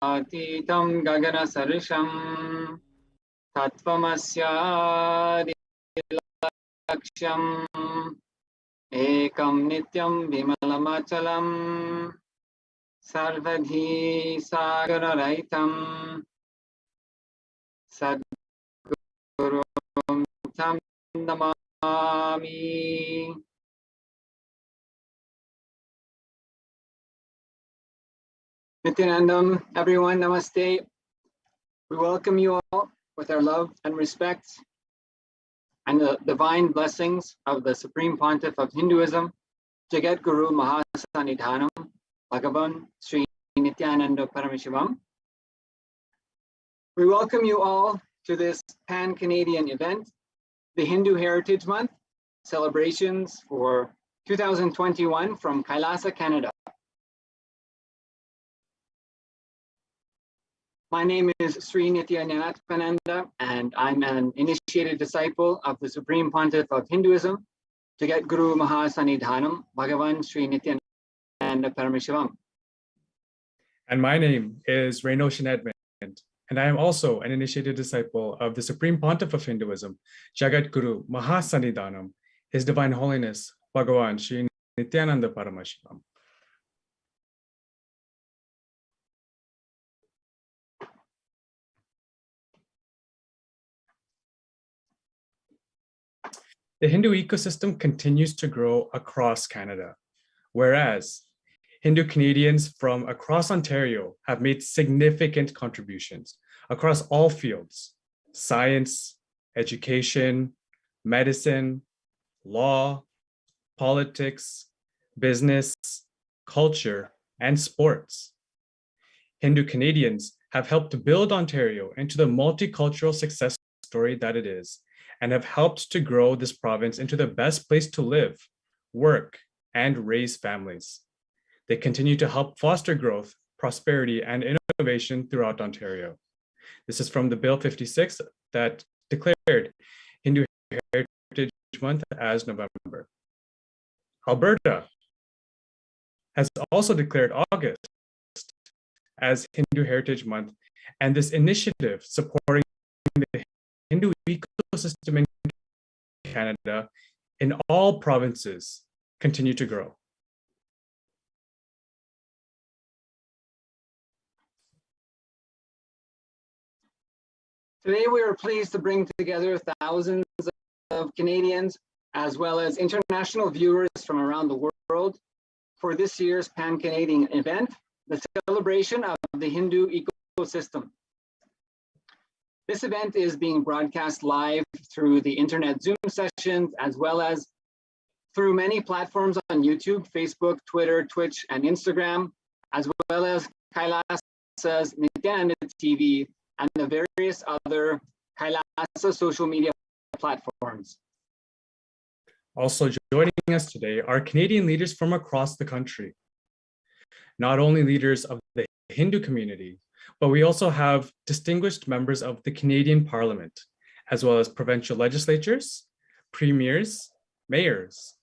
Atitam gagana sarisham tatvamasyadilaksham ekam nityam vimalamachalam sarvadhi sagararaitam sadgurum tam namami. Nithyanandam, everyone, namaste. We welcome you all with our love and respect and the divine blessings of the Supreme Pontiff of Hinduism, Jagat Guru Mahasanidhanam, Bhagavan Sri Nithyananda Paramashivam. We welcome you all to this Pan-Canadian event, the Hindu Heritage Month celebrations for 2021 from Kailasa, Canada. My name is Sri Nithyananda Paramashivam, and I'm an initiated disciple of the Supreme Pontiff of Hinduism, Jagat Guru Mahasanidhanam, Bhagavan Sri Nithyananda Paramashivam. And my name is Rainoshan Edmund, and I am also an initiated disciple of the Supreme Pontiff of Hinduism, Jagat Guru Mahasanidhanam, His Divine Holiness, Bhagavan Sri Nithyananda Paramashivam. The Hindu ecosystem continues to grow across Canada, whereas Hindu Canadians from across Ontario have made significant contributions across all fields: science, education, medicine, law, politics, business, culture, and sports. Hindu Canadians have helped to build Ontario into the multicultural success story that it is, and have helped to grow this province into the best place to live, work, and raise families. They continue to help foster growth, prosperity, and innovation throughout Ontario. This is from the Bill 56 that declared Hindu Heritage Month as November. Alberta has also declared August as Hindu Heritage Month, and this initiative supporting the Hindu ecosystem in Canada in all provinces continue to grow. Today, we are pleased to bring together thousands of Canadians as well as international viewers from around the world for this year's Pan-Canadian event, the celebration of the Hindu ecosystem. This event is being broadcast live through the internet Zoom sessions, as well as through many platforms on YouTube, Facebook, Twitter, Twitch, and Instagram, as well as Kailasa'S Nithyananda TV and the various other Kailasa social media platforms. Also joining us today are Canadian leaders from across the country. Not only leaders of the Hindu community, but we also have distinguished members of the Canadian Parliament, as well as provincial legislatures, premiers, mayors,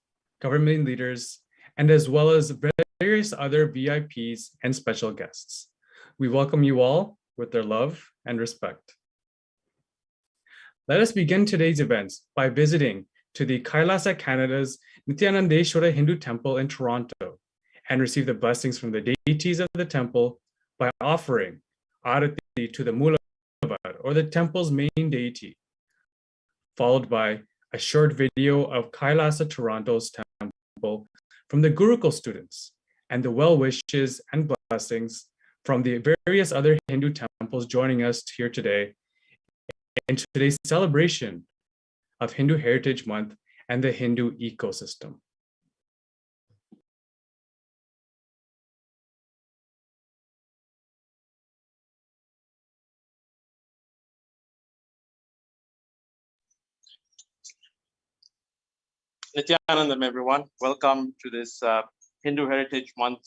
government leaders, and as well as various other VIPs and special guests. We welcome you all with their love and respect. Let us begin today's events by visiting to the Kailasa, Canada's Nithyanandeshwara Hindu Temple in Toronto and receive the blessings from the deities of the temple by offering Arati to the Moolavad, or the temple's main deity, followed by a short video of Kailasa, Toronto's temple from the Gurukul students and the well wishes and blessings from the various other Hindu temples joining us here today in today's celebration of Hindu Heritage Month and the Hindu ecosystem. Nithyanandam, everyone. Welcome to this Hindu Heritage Month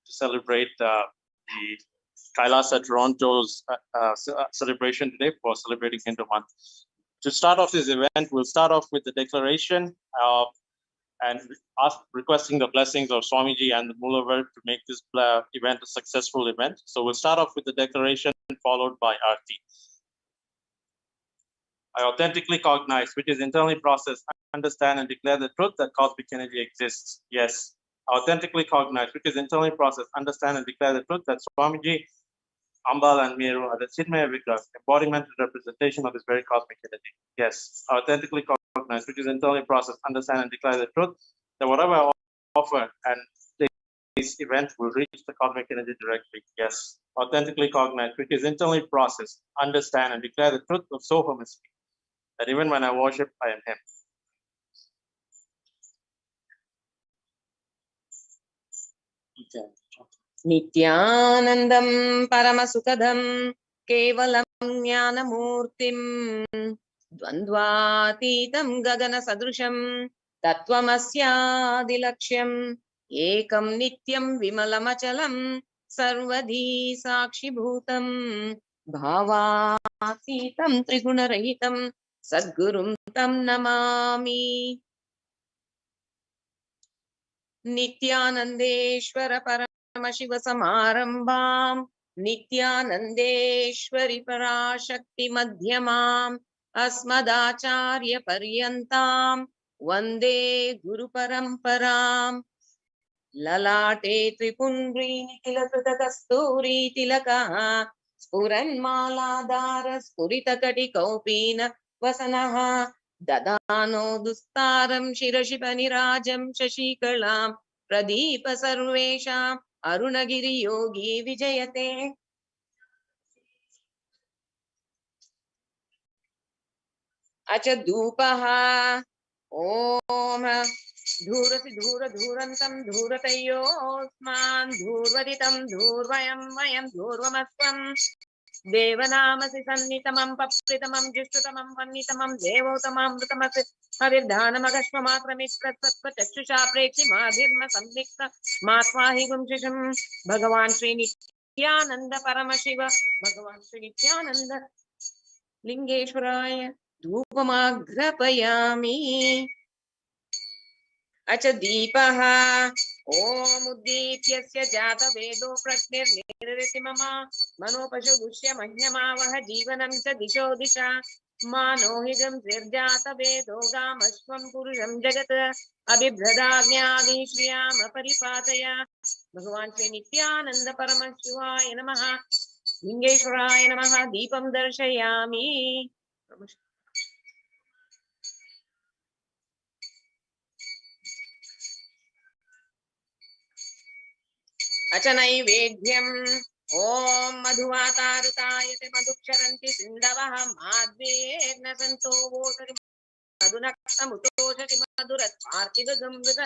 to celebrate the Kailasa Toronto's celebration today for celebrating Hindu Month. To start off this event, we'll start off with the declaration of and requesting the blessings of Swamiji and the Mulavar to make this event a successful event. So we'll start off with the declaration followed by Aarti. I authentically cognize, which is internally processed, understand and declare the truth that cosmic energy exists. Yes. I authentically cognize, which is internally processed, understand and declare the truth that Swamiji, Ambal and Meru are the Chinmaya Vigraha, embodiment and representation of this very cosmic energy. Yes. I authentically cognize, which is internally processed, understand and declare the truth that whatever I offer and this event will reach the cosmic energy directly. Yes. Authentically cognize, which is internally processed, understand and declare the truth of Soham is me. That even when I worship, I am him. Nithyanandam Paramasukadam Kevalam Jnanamurtim Dvandvatitam Gagana Sadrusham Tattvamasya Ekam Nityam Vimalamachalam Sarvadhi Sakshibhutam Bhavasitam Trigunarahitam Sadgurum Tam Namami. Nithyanandeshwara Paramashiva Samarambam Nithyanandeshwari Parashakti Madhyamam Asmadacharya Paryantam Vande Guru Paramparam. Lalate Tripundri Nikilasuta Kasturi Tilakaha Spuranmaladhara Spuritakati Kaupina Vasanaha Dadano Dustaram Shirashipanirajam Shashikalam Pradeepa Sarvesham Arunagiri Yogi Vijayate. Achadupaha Om Dhurati Dhura Dhurantam Dhuratayosman Dhurvaditam Dhurvayam Vayam Dhurvamasvam Devanamasi Sannitamam Papritamam Jishtutamam Vannitamam Devotamam Rutamasi Haridhanamagashmamakramitra Sattva Chakshusha Prekshi Madhirma Samdikta Matvahi Gumshisham Bhagavan Sri Nithyananda Paramashiva Bhagavan Sri Nithyananda Lingeshwaraya Dhupamagrapayami. Acha Deepaha Om Uddipyasya Jata Vedo Pragnir Nirriti Mama Manopashu Gushya Mahnyamavaha Jivanam Cha Disho Disha Manohigam Zirjata Vedo Gamashvam Purusham Jagat Abhibhradagnyadi Shriyam Paripataya. Bhagavan Sri Nithyananda Paramashivaya Namaha Lingeshwaraya Namaha Deepam Darshayami. Achanaivedhyam Om Madhuvatarutayate Madhuksharanti Sindavaha Madhverna Santo Votari Madhunaktamutoshati Madhurat Artigadamvita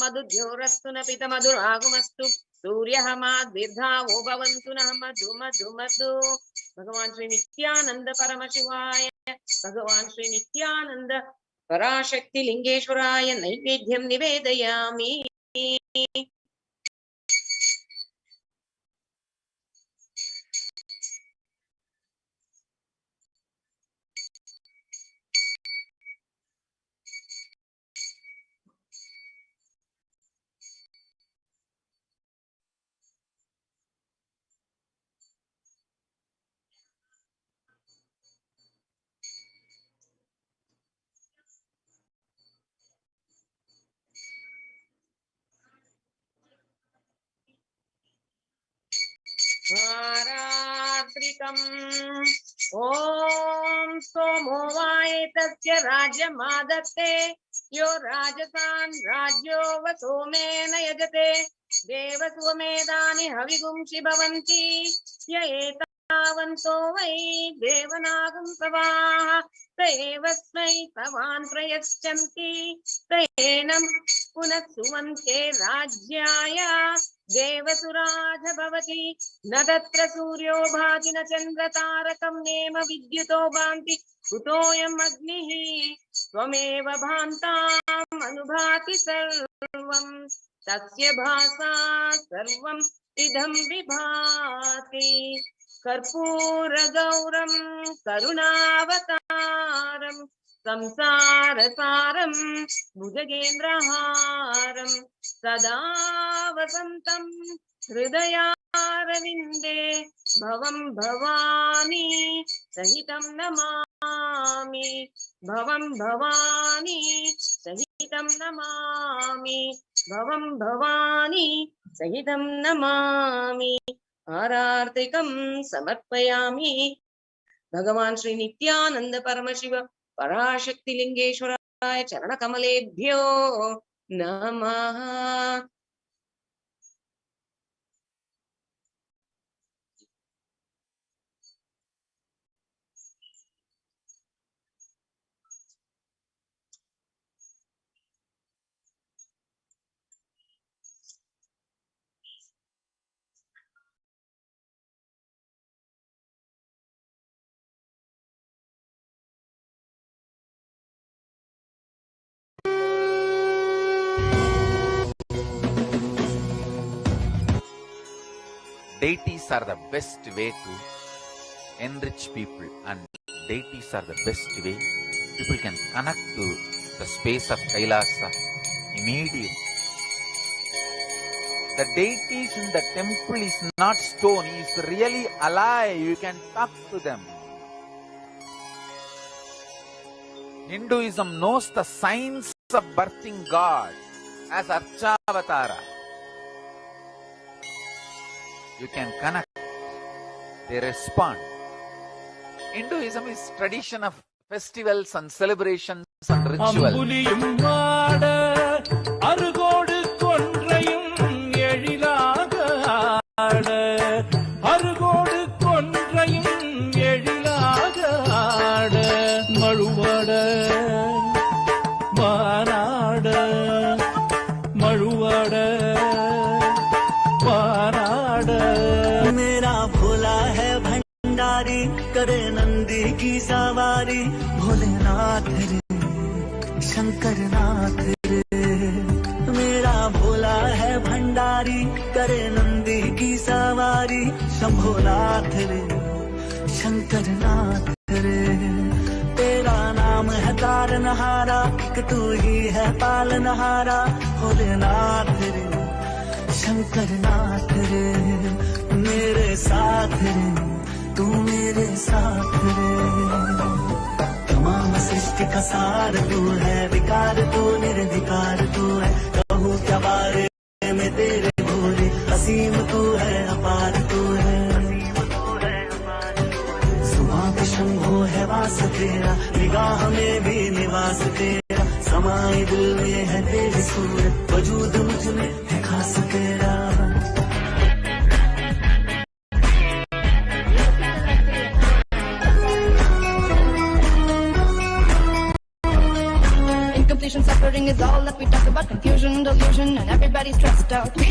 Madhudyorastuna Pita Madhuragamastu Suryaha Madhvirdha Obhavantuna Madhu Madhu Madhu. Bhagavan Sri Nithyananda Paramashivaya Bhagavan Sri Nithyananda Parashakti Lingeshwaraya Naivedhyam Nivedayami. Svaratrikam Om Somo Vaetasya Rajyamadate Yo Rajasan Rajyo Vasomena Yajate Deva Swamedani Havigum Shibhavanti Yaetavanto Vai Devanagam Savaha Devasmai Tavan Prayaschanti Taenam Punasuvante Rajyaya Devasuraja Bhavati Nadatra Suryo Bhati na Chandra Tarakam Nema Vidyuto Bhanti Kutoyam Agnihi Swameva Bhantam Anubhati Sarvam Tasya Bhasa Sarvam Idham Vibhati Karpura Gauram Karunavataram संसारसारं भुजगेन्द्रहारं सदा वसन्तं हृदयारविन्दे भवं भवानी सहितं नमामि भवं भवानी सहितं नमामि भवं भवानी सहितं नमामि आरार्तिकं समर्पयामि भगवान श्री नित्यानंद परमशिव पराशक्ति लिंगेश्वराय चरणकमलेभ्यो नमः। Deities are the best way to enrich people, and deities are the best way people can connect to the space of Kailasa immediately. The deities in the temple is not stone, he is really alive, you can talk to them. Hinduism knows the science of birthing God as Archavatara. You can connect, they respond. Hinduism is tradition of festivals and celebrations and rituals. करे नंदी की सवारी भोलेनाथ रे शंकर नाथ रे मेरा भोला है भंडारी करे नंदी की सवारी शंभोनाथ रे शंकर नाथ रे तेरा नाम है तारनहारा कि तू ही है पालनहारा भोलेनाथ रे शंकर नाथ रे मेरे साथ रे तू मेरे साथ रे तमाम सृष्टि का सार तू है विकार तू निर्विकार तू है कहूँ क्या बारे में तेरे भोले असीम तू है अपार तू है सुबह के शंभो है वास तेरा निगाह में भी निवास तेरा समाए दिल में है तेरी सूरत वजूद मुझ में है खास तेरा Suffering is all that we talk about, confusion, delusion, and everybody's stressed out. The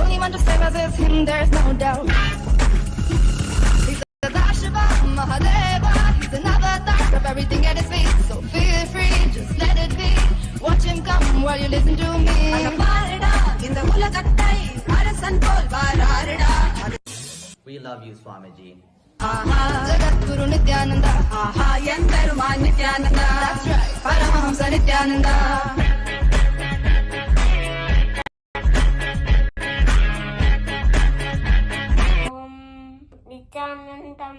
only one to save us is him, there's no doubt. He's the Shiva, Mahadeva, he's an avatar of everything at his feet. So feel free, just let it be. Watch him come while you listen to me. We love you, Swamiji. Jagadguru Nithyananda, Enlightenment Nithyananda, that's right, Paramahamsa Nithyananda. Nithyanandam.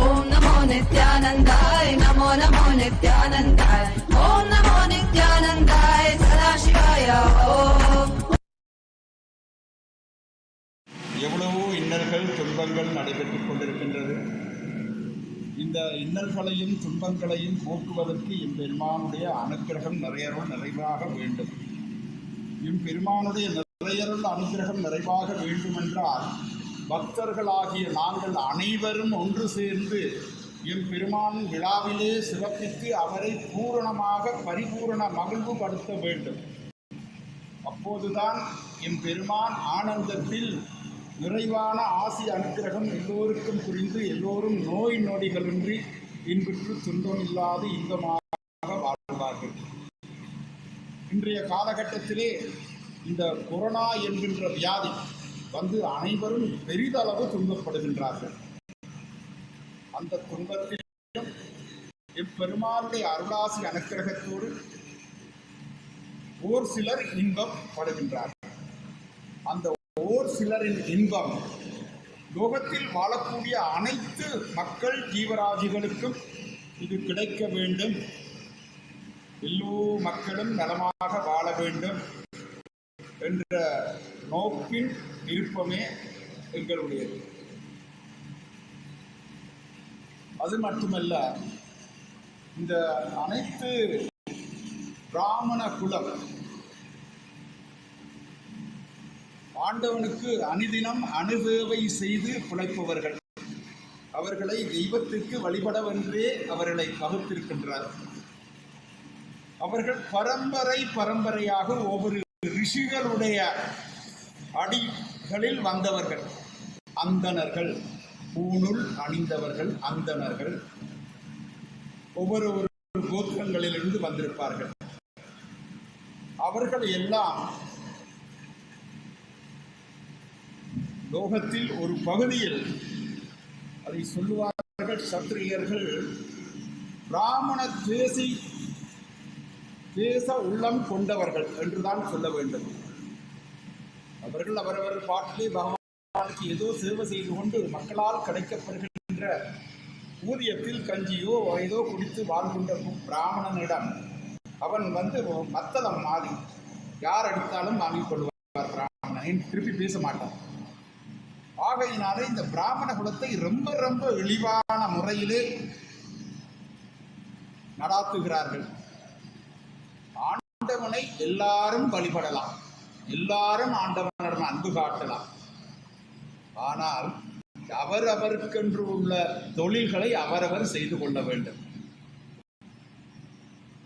Om Namo Nithyanandaya, Namo Namo Nithyanandaya, Om Namo Nithyanandaya, Sadashivaya Om. எவ்வளவோ இன்னல்கள் துன்பங்கள் நடைபெற்றுக் கொண்டிருக்கின்றது. இந்த இன்னல்களையும் துன்பங்களையும் போக்குவதற்கு எம்பெருமானுடைய அனுக்கிரகம் நிறைவாக வேண்டும். எம்பெருமானுடைய நிறையருள் அனுக்கிரகம் நிறைவாக வேண்டுமென்றால் பக்தர்களாகிய நாங்கள் அனைவரும் ஒன்று சேர்ந்து எம்பெருமான் விழாவிலே சிறப்பித்து அவரை பூரணமாக பரிபூரண மகிழ்வுபடுத்த வேண்டும். அப்போதுதான் எம்பெருமான் ஆனந்தத்தில் நிறைவான ஆசி அனுக்கிரகம் எல்லோருக்கும் புரிந்து எல்லோரும் நோய் நொடிகளின்றி இன்புற்று துன்பம் இல்லாது இன்பமாக வாழ்வார்கள். இன்றைய காலகட்டத்திலே இந்த கொரோனா என்கின்ற வியாதி வந்து அனைவரும் பெரிதளவு துன்பப்படுகின்றார்கள். அந்த துன்பத்திலும் இப்பெருமானுடைய அருளாசி அனுக்கிரகத்தோடு ஓர் சிலர் இன்பம் படுகின்றார்கள். அந்த ஓர் சிலரின் இன்பம் லோகத்தில் வாழக்கூடிய அனைத்து மக்கள் ஜீவராசிகளுக்கும் இது கிடைக்க வேண்டும், எல்லோ மக்களும் நலமாக வாழ வேண்டும் என்ற நோக்கின் விருப்பமே எங்களுடையது. அது மட்டுமல்ல, இந்த அனைத்து பிராமண குலம் ஆண்டவனுக்கு அனுதினம் அனுசேவை செய்து பிழைப்பவர்கள். அவர்களை தெய்வத்திற்கு வழிபடவென்றே அவர்களை வகுத்திருக்கின்றார். அவர்கள் பரம்பரையாக ஒவ்வொரு ரிஷிகளுடைய அடிகளில் வந்தவர்கள். அந்தணர்கள், பூணுல் அணிந்தவர்கள் அந்தணர்கள் ஒவ்வொரு கோத்திரங்களிலிருந்து வந்திருப்பார்கள். அவர்கள் எல்லாம் லோகத்தில் ஒரு பகுதியில் அதை சொல்லுவார்கள் சத்திரியர்கள் பிராமண தேச உள்ளம் கொண்டவர்கள் என்றுதான் சொல்ல வேண்டும். அவர்கள் அவரவர் பாட்டிலே பகவானுக்கு ஏதோ சேவை செய்து கொண்டு மக்களால் கிடைக்கப்படுகின்ற ஊதியத்தில் கஞ்சியோ ஏதோ குடித்து வாழ்கின்ற பிராமணனிடம் அவன் வந்து மத்தளம் மாறி யார் அடித்தாலும் வாங்கிக் கொள்வார். பிராமணன் திருப்பி பேச மாட்டான். ஆகையினாலே இந்த பிராமண குலத்தை ரொம்ப இழிவான முறையிலே நடாத்துகிறார்கள். ஆண்டவனை எல்லாரும் வழிபடலாம், எல்லாரும் ஆண்டவனிடம் அன்பு காட்டலாம். ஆனால் அவரவருக்கென்று உள்ள தொழில்களை அவரவர் செய்து கொள்ள வேண்டும்.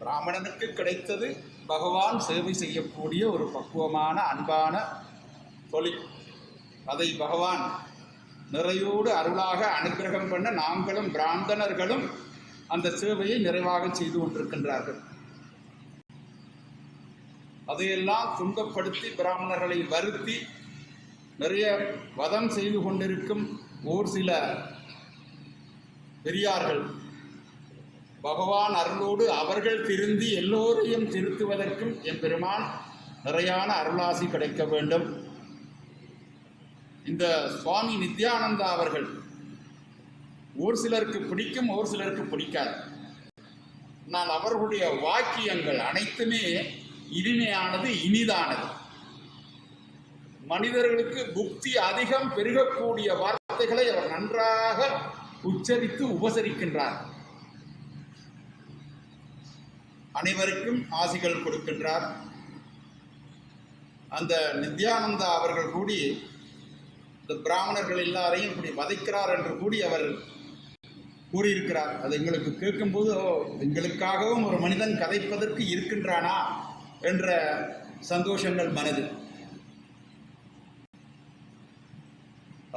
பிராமணனுக்கு கிடைத்தது பகவான் சேவை செய்யக்கூடிய ஒரு பக்குவமான அன்பான தொழில். அதை பகவான் நிறையோடு அருளாக அனுக்கிரகம் பண்ண நாங்களும் பிராமணர்களும் அந்த சேவையை நிறைவாக செய்து கொண்டிருக்கின்றார்கள். அதையெல்லாம் துன்பப்படுத்தி பிராமணர்களை வருத்தி நிறைய வதம் செய்து கொண்டிருக்கும் ஓர் சில பெரியார்கள் பகவான் அருளோடு அவர்கள் திருந்தி எல்லோரையும் திருத்துவதற்கும் எம்பெருமான் நிறையான அருளாசி கிடைக்க வேண்டும். இந்த சுவாமி நித்யானந்தா அவர்கள் ஒரு சிலருக்கு பிடிக்கும், ஒரு சிலருக்கு பிடிக்காது. ஆனால் அவர்களுடைய வாக்கியங்கள் அனைத்துமே இனிமையானது, இனிதானது. மனிதர்களுக்கு புக்தி அதிகம் பெருகக்கூடிய வார்த்தைகளை அவர் நன்றாக உச்சரித்து உபசரிக்கின்றார். அனைவருக்கும் ஆசிகள் கொடுக்கின்றார். அந்த நித்யானந்தா அவர்கள் கூடி இந்த பிராமணர்கள் எல்லாரையும் இப்படி வதைக்கிறார் என்று கூடி அவர் கூறியிருக்கிறார். அது எங்களுக்கு கேட்கும்போது எங்களுக்காகவும் ஒரு மனிதன் கதைப்பதற்கு இருக்கின்றானா என்ற சந்தோஷங்கள் மனதில்.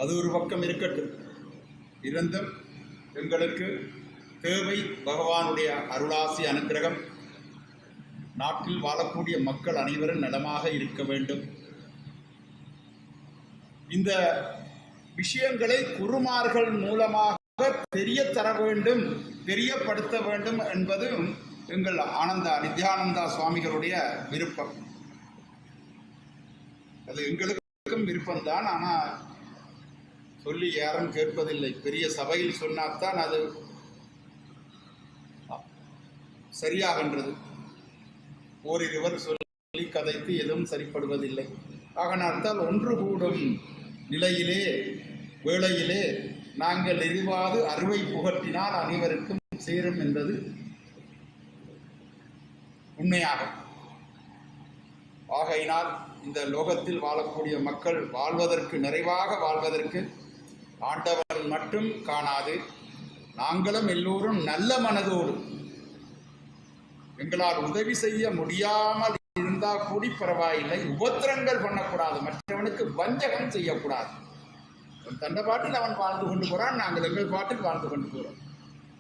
அது ஒரு பக்கம் இருக்கட்டும். இருந்தும் எங்களுக்கு தேவை பகவானுடைய அருளாசி அனுக்கிரகம். நாட்டில் வாழக்கூடிய மக்கள் அனைவரும் நலமாக இருக்க வேண்டும். இந்த விஷயங்களை குருமார்கள் மூலமாக தெரிய தர வேண்டும், தெரியப்படுத்த வேண்டும் என்பதும் எங்கள் நித்யானந்தா சுவாமிகளுடைய விருப்பம். அது எங்களுக்கும் விருப்பம்தான். ஆனால் சொல்லி யாரும் கேட்பதில்லை. பெரிய சபையில் சொன்னால்தான் அது சரியாகின்றது. ஓரிருவர் சொல்லி கதைத்து எதுவும் சரிப்படுவதில்லை. ஆகனால்தான் ஒன்று கூடும் நிலையிலே வேளையிலே நாங்கள் எரிவாது அறுவை புகட்டினால் அனைவருக்கும் சேரும் என்பது உண்மையாகும். ஆகையினால் இந்த லோகத்தில் வாழக்கூடிய மக்கள் வாழ்வதற்கு, நிறைவாக வாழ்வதற்கு ஆண்டவன் மட்டும் காணாது நாங்களும் எல்லோரும் நல்ல மனதோடு எங்களால் உதவி செய்ய முடியாமல் இருந்தால் கூடி பரவாயில்லை, உபத்திரங்கள் பண்ணக்கூடாது, மற்றவனுக்கு வஞ்சகம் செய்யக்கூடாது. தன்னை பாட்டில் அவன் வாழ்ந்து கொண்டு போகிறான், நாங்கள் எங்கள் பாட்டில் வாழ்ந்து கொண்டு போகிறோம்.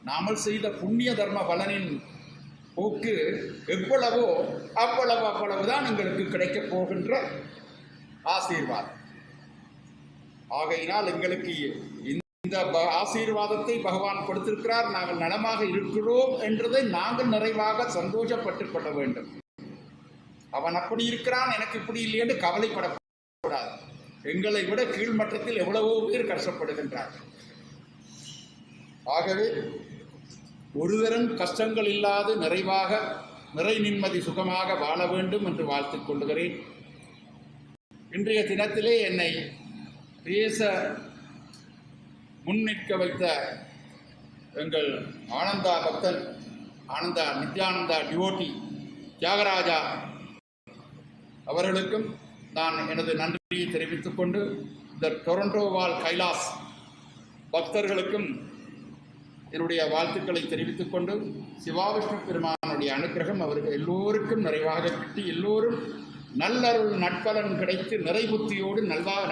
நாமல் செய்த புண்ணிய தர்ம பலனின் போக்கு எவ்வளவோ அவ்வளவுதான் உங்களுக்கு கிடைக்கப் போகின்ற ஆசீர்வாதம். ஆகையினால் எங்களுக்கு இந்த ஆசீர்வாதத்தை பகவான் கொடுத்திருக்கிறார், நாங்கள் நலமாக இருக்கிறோம் என்றதை நாங்கள் நிறைவாக சந்தோஷப்பட்டுக் கொள்ள வேண்டும். அவன் அப்படி இருக்கிறான், எனக்கு இப்படி இல்லை என்று கவலைப்படக்கூடாது. எங்களை விட கீழ்மட்டத்தில் எவ்வளவோ பேர் கஷ்டப்படுகின்றார்கள். ஆகவே ஒருவரும் கஷ்டங்கள் இல்லாது நிறைவாக நிறை நிம்மதி சுகமாக வாழ வேண்டும் என்று வாழ்த்துக் கொள்கிறேன். இன்றைய தினத்திலே என்னை பேச முன்னிற்க வைத்த எங்கள் ஆனந்தா பக்தன், ஆனந்தா நித்யானந்தா டிவோட்டி தியாகராஜா அவர்களுக்கும் நான் எனது நன்றியை தெரிவித்துக் கொண்டு, இந்த டொரண்டோ வாழ் கைலாஸ் பக்தர்களுக்கும் என்னுடைய வாழ்த்துக்களை தெரிவித்துக் கொண்டு, சிவாவிஷ்ணு பெருமானுடைய அனுக்கிரகம் அவர்கள் எல்லோருக்கும் நிறைவாக கிட்டி எல்லோரும் நல்லருள் நட்பலன் கிடைத்து நிறைபுத்தியோடு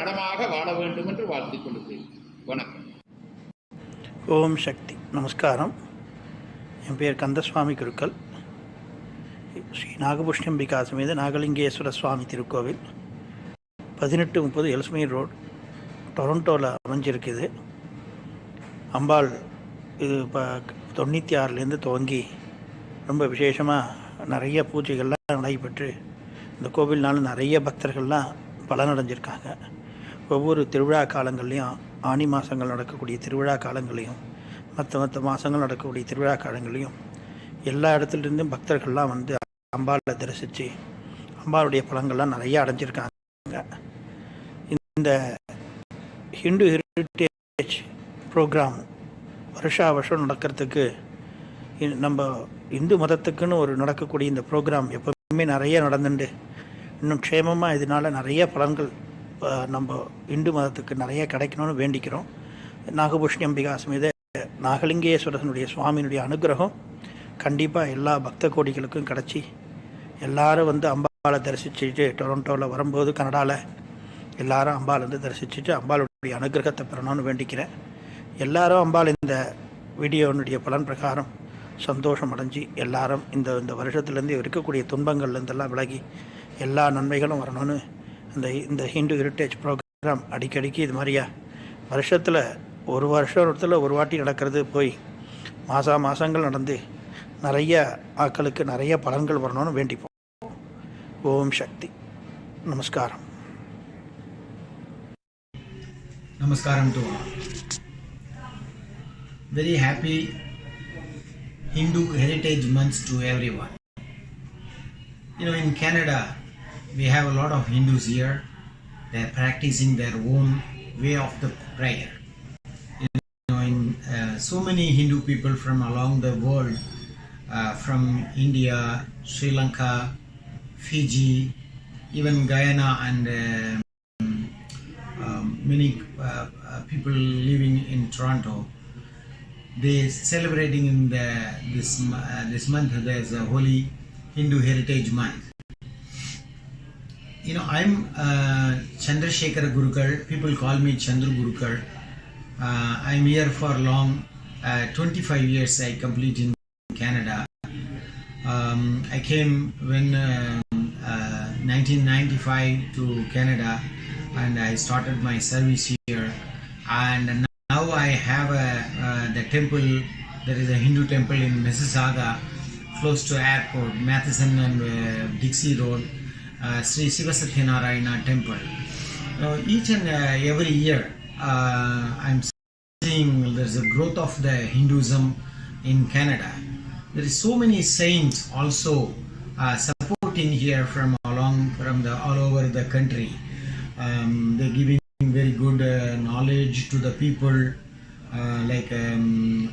நலமாக வாழ வேண்டும் என்று வாழ்த்திக் கொள்கிறேன். வணக்கம். ஓம் சக்தி. நமஸ்காரம். என் பேர் கந்தசுவாமி குருக்கள். ஸ்ரீ நாகபுஷ்ணம்பிகா சமேத நாகலிங்கேஸ்வர சுவாமி திருக்கோவில் 1830 எல்ஸ்மீர் ரோட், டொரண்டோவில் அமைஞ்சிருக்குது. அம்பாள் இது இப்போ 96லேருந்து துவங்கி ரொம்ப விசேஷமாக நிறைய பூஜைகள்லாம் நடைபெற்று இந்த கோவில்னால நிறைய பக்தர்கள்லாம் பலனடைஞ்சிருக்காங்க. ஒவ்வொரு திருவிழா காலங்கள்லேயும், ஆனி மாதங்கள் நடக்கக்கூடிய திருவிழா காலங்களையும் மற்ற மாதங்கள் நடக்கக்கூடிய திருவிழா காலங்களையும் எல்லா இடத்துலேருந்தும் பக்தர்கள்லாம் வந்து அம்பாளை தரிசித்து அம்பாளுடைய பலன்கள்லாம் நிறைய அடைஞ்சிருக்காங்க. இந்த ஹிந்து ஹெரிட்டேஜ் ப்ரோக்ராம் வருஷம் நடக்கிறதுக்கு நம்ம இந்து மதத்துக்குன்னு ஒரு நடக்கக்கூடிய இந்த ப்ரோக்ராம் எப்போவுமே நிறைய நடந்துட்டு இன்னும் க்ஷேமமாக இதனால் நிறைய பலன்கள் நம்ம இந்து மதத்துக்கு நிறைய கிடைக்கணும்னு வேண்டிக்கிறோம். நாகபுஷ்ணம்பிகா சமேத நாகலிங்கேஸ்வரனுடைய சுவாமியினுடைய அனுகிரகம் கண்டிப்பாக எல்லா பக்த கோடிகளுக்கும் கிடச்சி எல்லாரும் வந்து அம்பாளை தரிசிச்சுட்டு டொரண்டோவில் வரும்போது கனடாவில் எல்லாரும் அம்பாள் வந்து தரிசிச்சுட்டு அம்பாளுடைய அனுகிரகத்தை பெறணும்னு வேண்டிக்கிறேன். எல்லாரும் அம்பாள் இந்த வீடியோனுடைய பலன் பிரகாரம் சந்தோஷம் அடைஞ்சி எல்லாரும் இந்த வருஷத்துலேருந்து இருக்கக்கூடிய துன்பங்கள்லேருந்தெல்லாம் விலகி எல்லா நன்மைகளும் வரணும்னு இந்த ஹிந்து ஹெரிட்டேஜ் ப்ரோக்ராம் அடிக்கடிக்கு இது மாதிரியா வருஷத்தில் ஒரு வாட்டி நடக்கிறது போய் மாதங்கள் நடந்து நிறைய ஆட்களுக்கு நிறைய பலன்கள் வரணும்னு வேண்டிப்போம். ஓம் சக்தி. நமஸ்காரம். Namaskaram to all. Very happy Hindu Heritage Month to everyone. In Canada, we have a lot of Hindus here. They are practicing their own way of the prayer. So many Hindu people from along the world, from India, Sri Lanka, Fiji, even Guyana, and many people living in Toronto, they celebrating in this month. There's a holy Hindu Heritage Month. I'm Chandrasekhara Gurukar. People call me Chandru Gurukar. I'm here for long. 25 years I complete in Canada. I came when 1995 to Canada, and I started my service here. And now I have the temple. There is a Hindu temple in Mississauga, close to airport, Matheson and Dixie Road, Sri Sivasatyanarayana temple. Each and every year I'm seeing there's a growth of the Hinduism in Canada. There is so many saints also supporting here from all over the country. They're giving very good knowledge to the people, like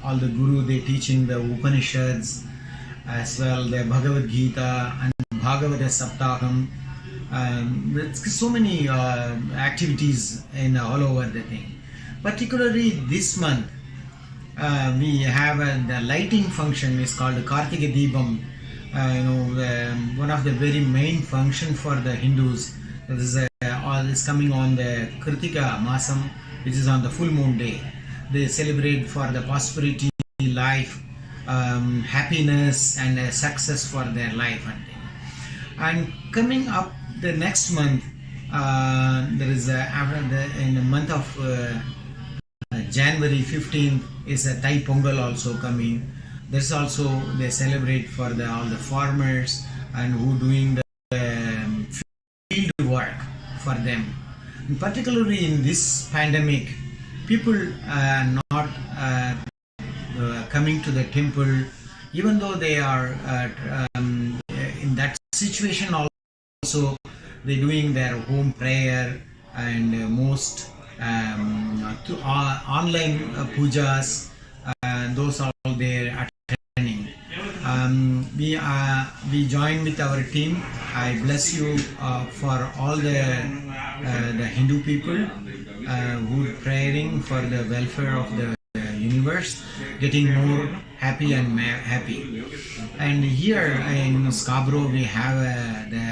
all the guru, they teaching the Upanishads, as well the Bhagavad Gita and Bhagavata Saptaham. So many activities in all over the thing. Particularly this month, we have the lighting function is called Kartika Deepam. One of the very main function for the Hindus. This is coming on the Kritika Masam, which is on the full moon day. They celebrate for the prosperity, life, happiness and success for their life. And coming up the next month, there is in the month of January 15th is a Thai Pongal also coming. There's also they celebrate for all the farmers and who doing the field work for them. And particularly in this pandemic, people are not coming to the temple, even though they are in that situation. Also, they doing their home prayer and most online pujas. Those are all there attending. We join with our team. I bless you for all the Hindu people who are praying for the welfare of the universe, getting more happy and happy. And here in Scarborough we have the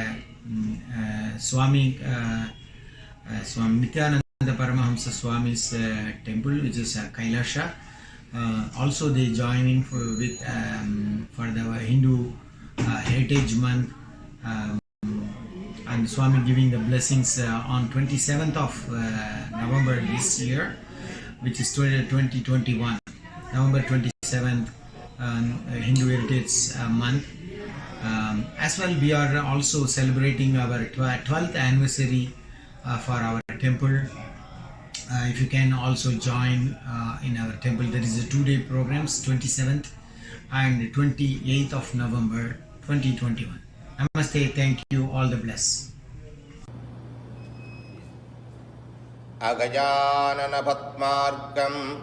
Swami Nithyananda Paramashivam Swami's temple, which is Kailasa. Also they join in for the Hindu Heritage Month, and Swami giving the blessings on 27th of November this year, which is 2021, November 27th, Hindu Heritage Month. As well, we are also celebrating our 12th anniversary for our temple. If you can also join in our temple, there is a 2-day programs, 27th and 28th of November 2021. Namaste, thank you, all the bless. Agajanana Patmargam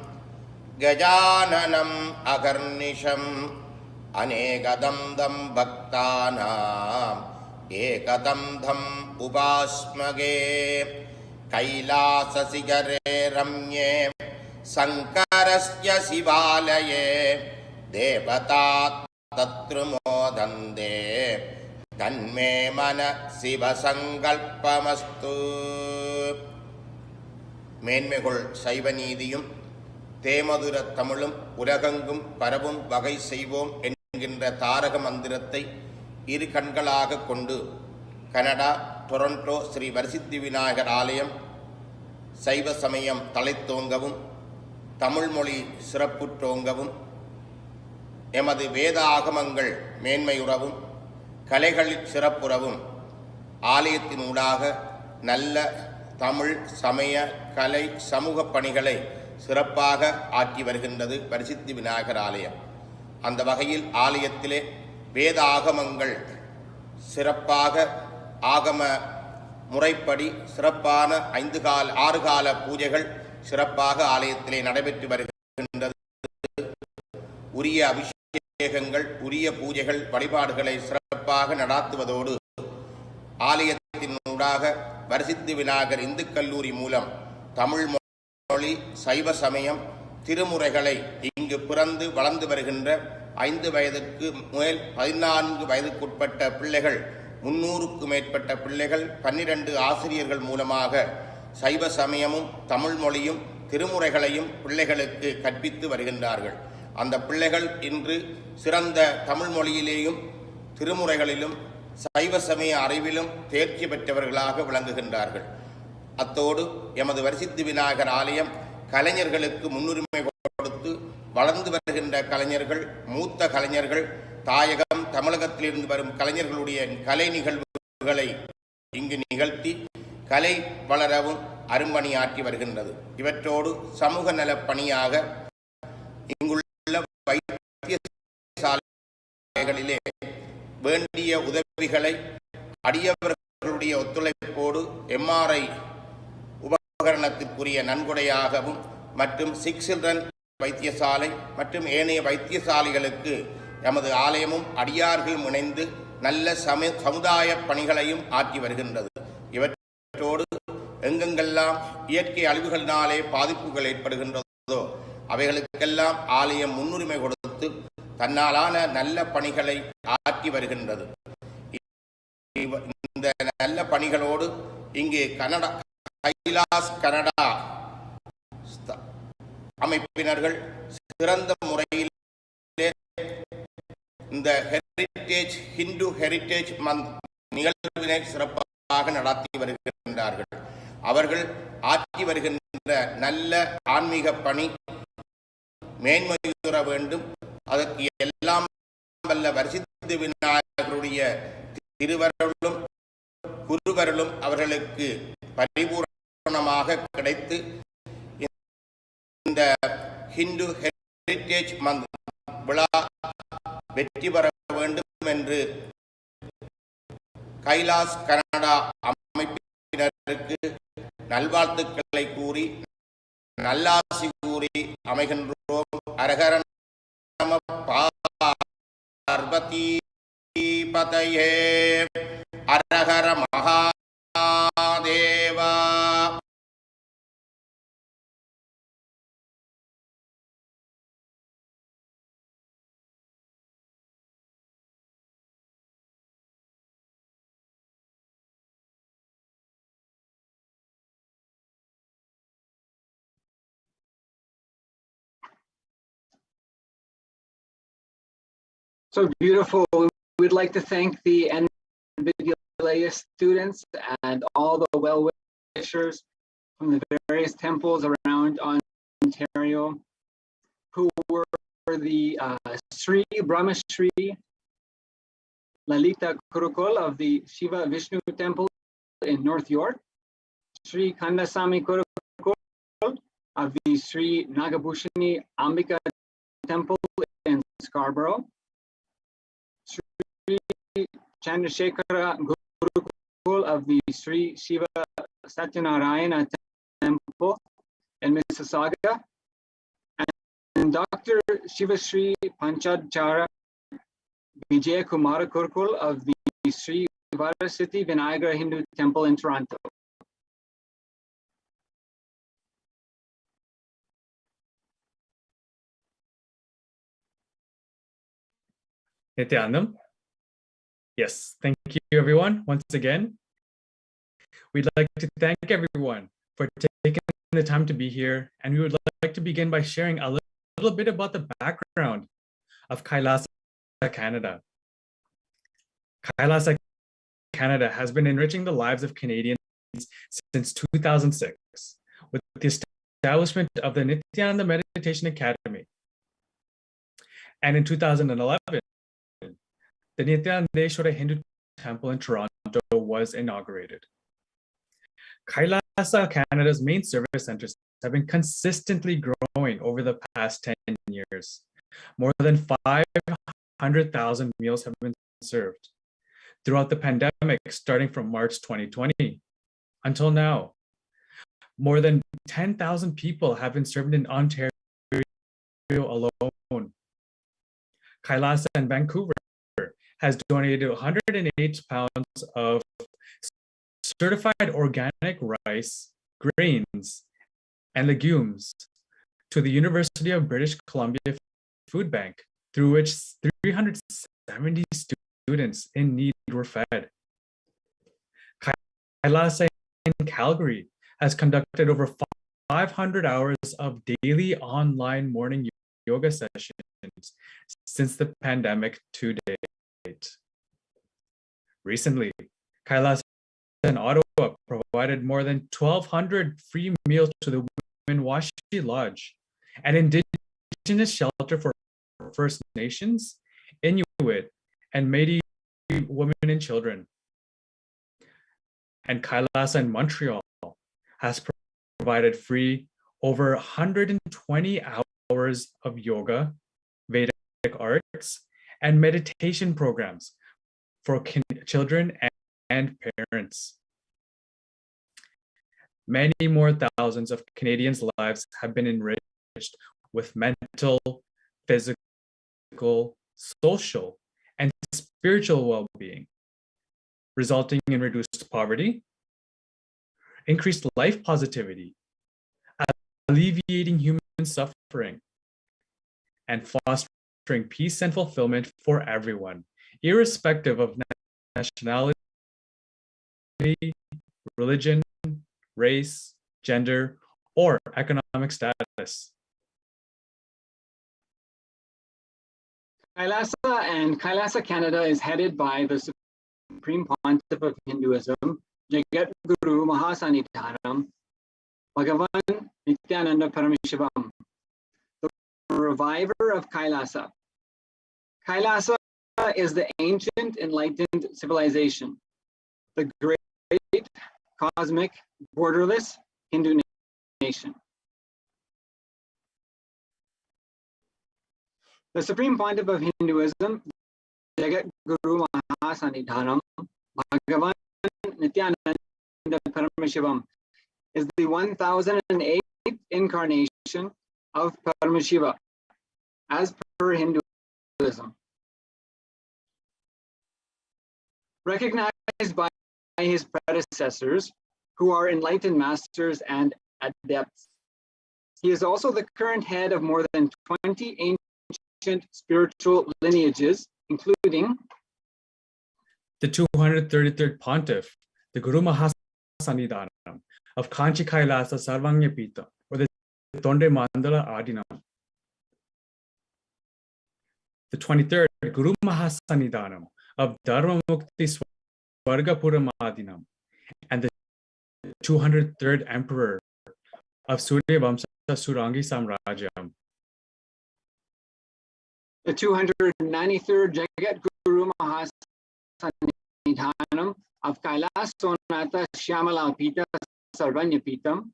Gajananam Agarnisham Anekadamdam Bhaktanam Ekadamdam Upasmage Kailasa'S Ramye Sankarasya Sivalaye Devatat Tatrumodande Tanme Mana Siva Sankalpamastu. மேன்மைகள் சைவ நீதியும் தேமதுர தமிழும் உலகெங்கும் பரவும் வகை செய்வோம் என்கின்ற தாரக மந்திரத்தை இரு கண்களாக கொண்டு கனடா டொரண்டோ ஸ்ரீ வரசித்தி விநாயகர் ஆலயம் சைவ சமயம் தலைத்தோங்கவும் தமிழ்மொழி சிறப்புற்றோங்கவும் எமது வேத ஆகமங்கள் மேன்மையுறவும் கலைகளில் சிறப்புறவும் ஆலயத்தினூடாக நல்ல தமிழ் சமய கலை சமூக பணிகளை சிறப்பாக ஆற்றி வருகின்றது வரசித்தி விநாயகர் ஆலயம். அந்த வகையில் ஆலயத்திலே வேத ஆகமங்கள் சிறப்பாக ஆகம முறைப்படி சிறப்பான 6 கால பூஜைகள் சிறப்பாக ஆலயத்திலே நடைபெற்று வருகின்றது. உரிய அபிஷேகங்கள் உரிய பூஜைகள் வழிபாடுகளை சிறப்பாக நடாத்துவதோடு ஆலயத்தினூடாக வரசித்தி விநாயகர் இந்து கல்லூரி மூலம் தமிழ் மொழி சைவ சமயம் திருமுறைகளை இங்கு பிறந்து வளர்ந்து வருகின்ற 5 வயதுக்கு மேல் 14 வயதுக்குட்பட்ட பிள்ளைகள் 300க்கும் மேற்பட்ட பிள்ளைகள் 12 ஆசிரியர்கள் மூலமாக சைவ சமயமும் தமிழ் மொழியும் திருமுறைகளையும் பிள்ளைகளுக்கு கற்பித்து வருகின்றார்கள். அந்த பிள்ளைகள் இன்று சிறந்த தமிழ் மொழியிலேயும் திருமுறைகளிலும் சைவ சமய அறிவிலும் தேர்ச்சி பெற்றவர்களாக விளங்குகின்றார்கள். அத்தோடு எமது வரசித்தி விநாயகர் ஆலயம் கலைஞர்களுக்கு முன்னுரிமை கொடுத்து வளர்ந்து வருகின்ற கலைஞர்கள், மூத்த கலைஞர்கள், தாயகம் தமிழகத்திலிருந்து வரும் கலைஞர்களுடைய கலை நிகழ்வுகளை இங்கு நிகழ்த்தி கலை வளரவும் அரும்பணியாற்றி வருகின்றது. இவற்றோடு சமூக நல பணியாக இங்குள்ள வைத்தியசாலைகளிலே வேண்டிய உதவிகளை அடியவர்களுடைய ஒத்துழைப்போடு MRI உபகரணத்திற்குரிய நன்கொடையாகவும் மற்றும் 6 சில்ட்ரன் வைத்தியசாலை மற்றும் ஏனைய வைத்தியசாலைகளுக்கு எமது ஆலயமும் அடியார்களும் இணைந்து நல்ல சமுதாய பணிகளையும் ஆற்றி வருகின்றது. இவற்றோடு எங்கெங்கெல்லாம் இயற்கை அழிவுகளினாலே பாதிப்புகள் ஏற்படுகின்றதோ அவைகளுக்கெல்லாம் ஆலயம் முன்னுரிமை கொடுத்து தன்னாலான நல்ல பணிகளை ஆற்றி வருகின்றது. இந்த நல்ல பணிகளோடு இங்கே கைலாஸ் கனடா அமைப்பினர்கள் சிறந்த முறையில் இந்த ஹெரிட்டேஜ் ஹிந்து ஹெரிட்டேஜ் மந்த் நிகழ்வினை சிறப்பாக நடத்தி வருகின்றார்கள். அவர்கள் ஆற்றி வருகின்ற நல்ல ஆன்மீக பணி மேன்மையுற வேண்டும். அதற்கு எல்லாம் வல்ல வரிசித்து விநாயகருடைய திருவருளும் குருவருளும் அவர்களுக்கு பரிபூரணமாக கிடைத்து இந்த ஹிந்து ஹெரிட்டேஜ் மந்த் விழா வெற்றி பெற வேண்டும் என்று கைலாஸ் கனடா அமைப்பினருக்கு நல்வாழ்த்துக்களை கூறி நல்லாசி கூறி அமைகின்றோம். அரகர நம Parvati பதயே அரஹர Mahadeva. So beautiful. We'd like to thank the NVIDIA students and all the well-wishers from the various temples around Ontario who were the Sri Brahma Sri Lalita Kurukul of the Shiva Vishnu Temple in North York, Sri Kandasamy Kurukul of the Sri Nagabhushani Ambika Temple in Scarborough, Chandrasekhara Gurukul of the Sri Shiva Satyanarayana Temple in Mississauga, and Dr. Shivasri Panchadchara Vijay Kumara Gurukul of the Sri Varasiti Vinayagara Hindu Temple in Toronto. Nithyanandam. Yes, thank you everyone once again. We'd like to thank everyone for taking the time to be here, and we would like to begin by sharing a little bit about the background of Kailasa Canada. Kailasa Canada has been enriching the lives of Canadians since 2006 with the establishment of the Nithyananda Meditation Academy. And in 2011, the Nithyanandeshwara Hindu Temple in Toronto was inaugurated. Kailasa Canada's main service centers have been consistently growing over the past 10 years. More than 500,000 meals have been served throughout the pandemic, starting from March 2020 until now. More than 10,000 people have been served in Ontario alone. Kailasa and Vancouver has donated 108 pounds of certified organic rice, grains, and legumes to the University of British Columbia Food Bank, through which 370 students in need were fed. Kailasa in Calgary has conducted over 500 hours of daily online morning yoga sessions since the pandemic to date. Recently, Kailasa and Ottawa provided more than 1,200 free meals to the Winwashi Lodge, an indigenous shelter for First Nations, Inuit, and Métis women and children. And Kailasa in Montreal has provided free over 120 hours of yoga, Vedic arts, and meditation programs for children and parents. Many more thousands of Canadians' lives have been enriched with mental, physical, social, and spiritual well-being, resulting in reduced poverty, increased life positivity, alleviating human suffering, and fostering peace and fulfillment for everyone, irrespective of nationality, religion, race, gender, or economic status. Kailasa and Kailasa Canada is headed by the Supreme Pontiff of Hinduism, Jagat Guru Mahasannidhanam, Bhagavan Nithyananda Paramashivam, the reviver of Kailasa. Kailasa is the ancient enlightened civilization, the great cosmic borderless Hindu nation. The Supreme Pontiff of Hinduism, Jagat Guru Mahasannidhanam, Bhagavan Nithyananda Paramashivam, is the 1008th incarnation of Paramashiva, as per Hinduism. Recognized by his predecessors, who are enlightened masters and adepts. He is also the current head of more than 20 ancient spiritual lineages, including the 233rd Pontiff, the Guru Mahasannidhanam of Kanchi Kailasa Sarvanyapita, or the Tonde Mandala Adinam. The 23rd Guru Mahasannidhanam of Dharma Mukti Swargapura Madinam, and the 203rd Emperor of Surya Vamsa Surangi Samrajyam. The 293rd Jagat Guru Mahasannidhanam of Kailas Sonata Shyamalapita Sarvanyapitam,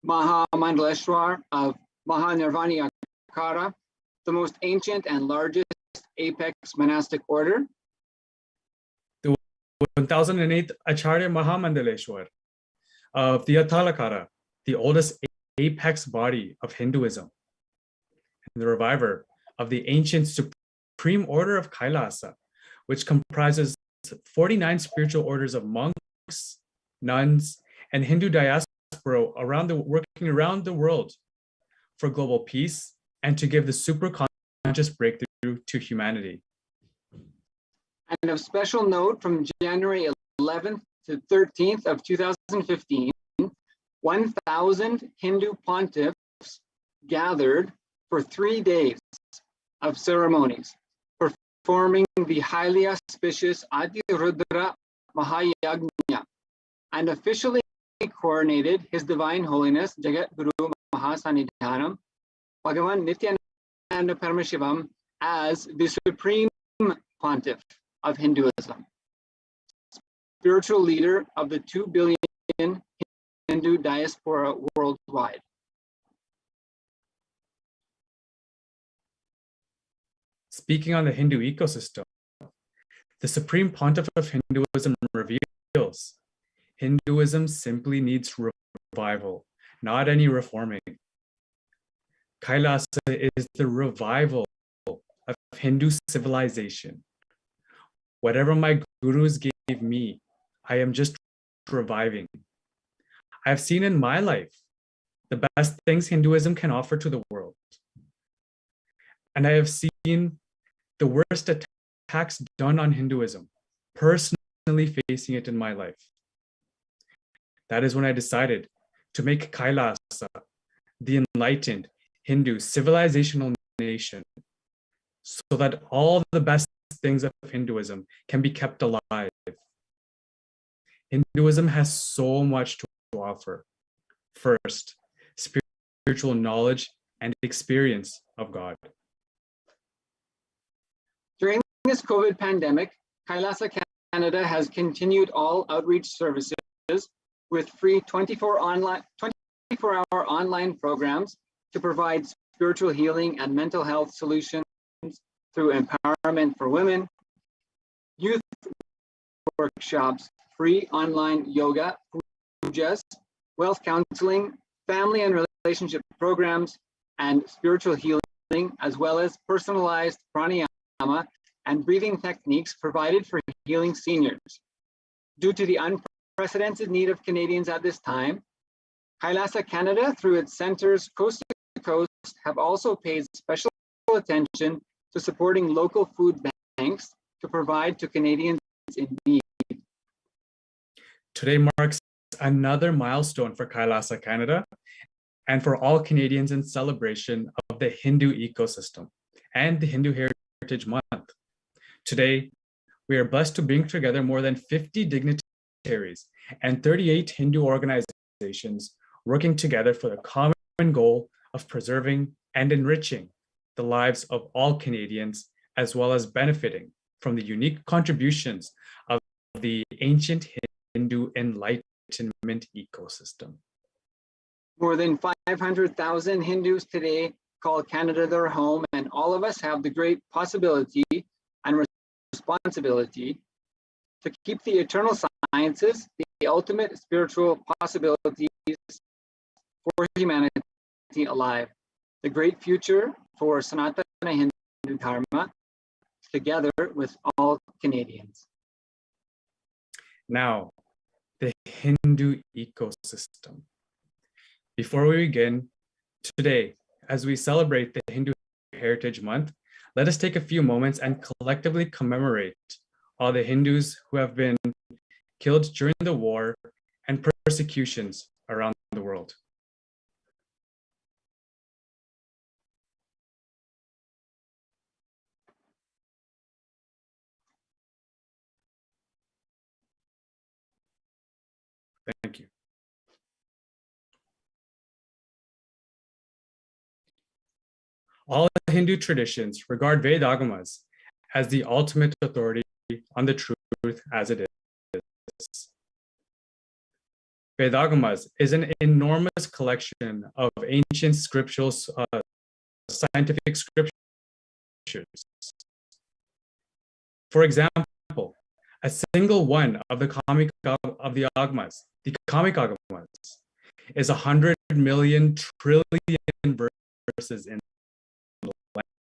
Mahamandaleshwar of Mahanirvaniakara, the most ancient and largest apex monastic order. The 1008th Acharya Mahamandaleshwar of the Alankara, the oldest apex body of Hinduism, and the reviver of the ancient Supreme Order of Kailasa, which comprises 49 spiritual orders of monks, nuns, and Hindu diaspora working around the world for global peace and to give the superconscious breakthrough to humanity. And of special note, from January 11th to 13th of 2015, 1,000 Hindu pontiffs gathered for 3 days of ceremonies, performing the highly auspicious Adi Rudra Mahayagnya, and officially coronated His Divine Holiness Jagat Guru Mahasannidhanam, Bhagavan Nithyananda Paramashivam, as the Supreme Pontiff of Hinduism, spiritual leader of the 2 billion Hindu diaspora worldwide. Speaking on the Hindu ecosystem, the Supreme Pontiff of Hinduism reveals Hinduism simply needs revival, not any reforming. Kailasa is the revival of Hindu civilization. Whatever my gurus gave me, I am just reviving. I have seen in my life the best things Hinduism can offer to the world. And I have seen the worst attacks done on Hinduism, personally facing it in my life. That is when I decided to make Kailasa the enlightened Hindu civilizational nation, so that all the best things of Hinduism can be kept alive. Hinduism has so much to offer. First, spiritual knowledge and experience of God. During this COVID pandemic, Kailasa Canada has continued all outreach services with free 24-hour online programs to provide spiritual healing and mental health solutions through empowerment for women, youth workshops, free online yoga, pujas, wealth counseling, family and relationship programs, and spiritual healing, as well as personalized pranayama and breathing techniques provided for healing seniors. Due to the unprecedented need of Canadians at this time, Kailasa Canada, through its centers coast to coast, have also paid special attention to supporting local food banks to provide to Canadians in need. Today marks another milestone for Kailasa Canada and for all Canadians in celebration of the Hindu ecosystem and the Hindu Heritage Month. Today, we are blessed to bring together more than 50 dignitaries and 38 Hindu organizations working together for the common goal of preserving and enriching the lives of all Canadians, as well as benefiting from the unique contributions of the ancient Hindu enlightenment ecosystem. More than 500,000 Hindus today call Canada their home, and all of us have the great possibility and responsibility to keep the eternal sciences, the ultimate spiritual possibilities for humanity alive, the great future for Sanatana Hindu Dharma, together with all Canadians. Now, the Hindu ecosystem. Before we begin, today, as we celebrate the Hindu Heritage Month, let us take a few moments and collectively commemorate all the Hindus who have been killed during the war and persecutions around the world. Thank you. All Hindu traditions regard Vedagamas as the ultimate authority on the truth as it is. Vedagamas is an enormous collection of ancient scriptural, scientific scriptures. For example, a single one of the comic Agamas, the comic Agamas, is 100 million trillion verses in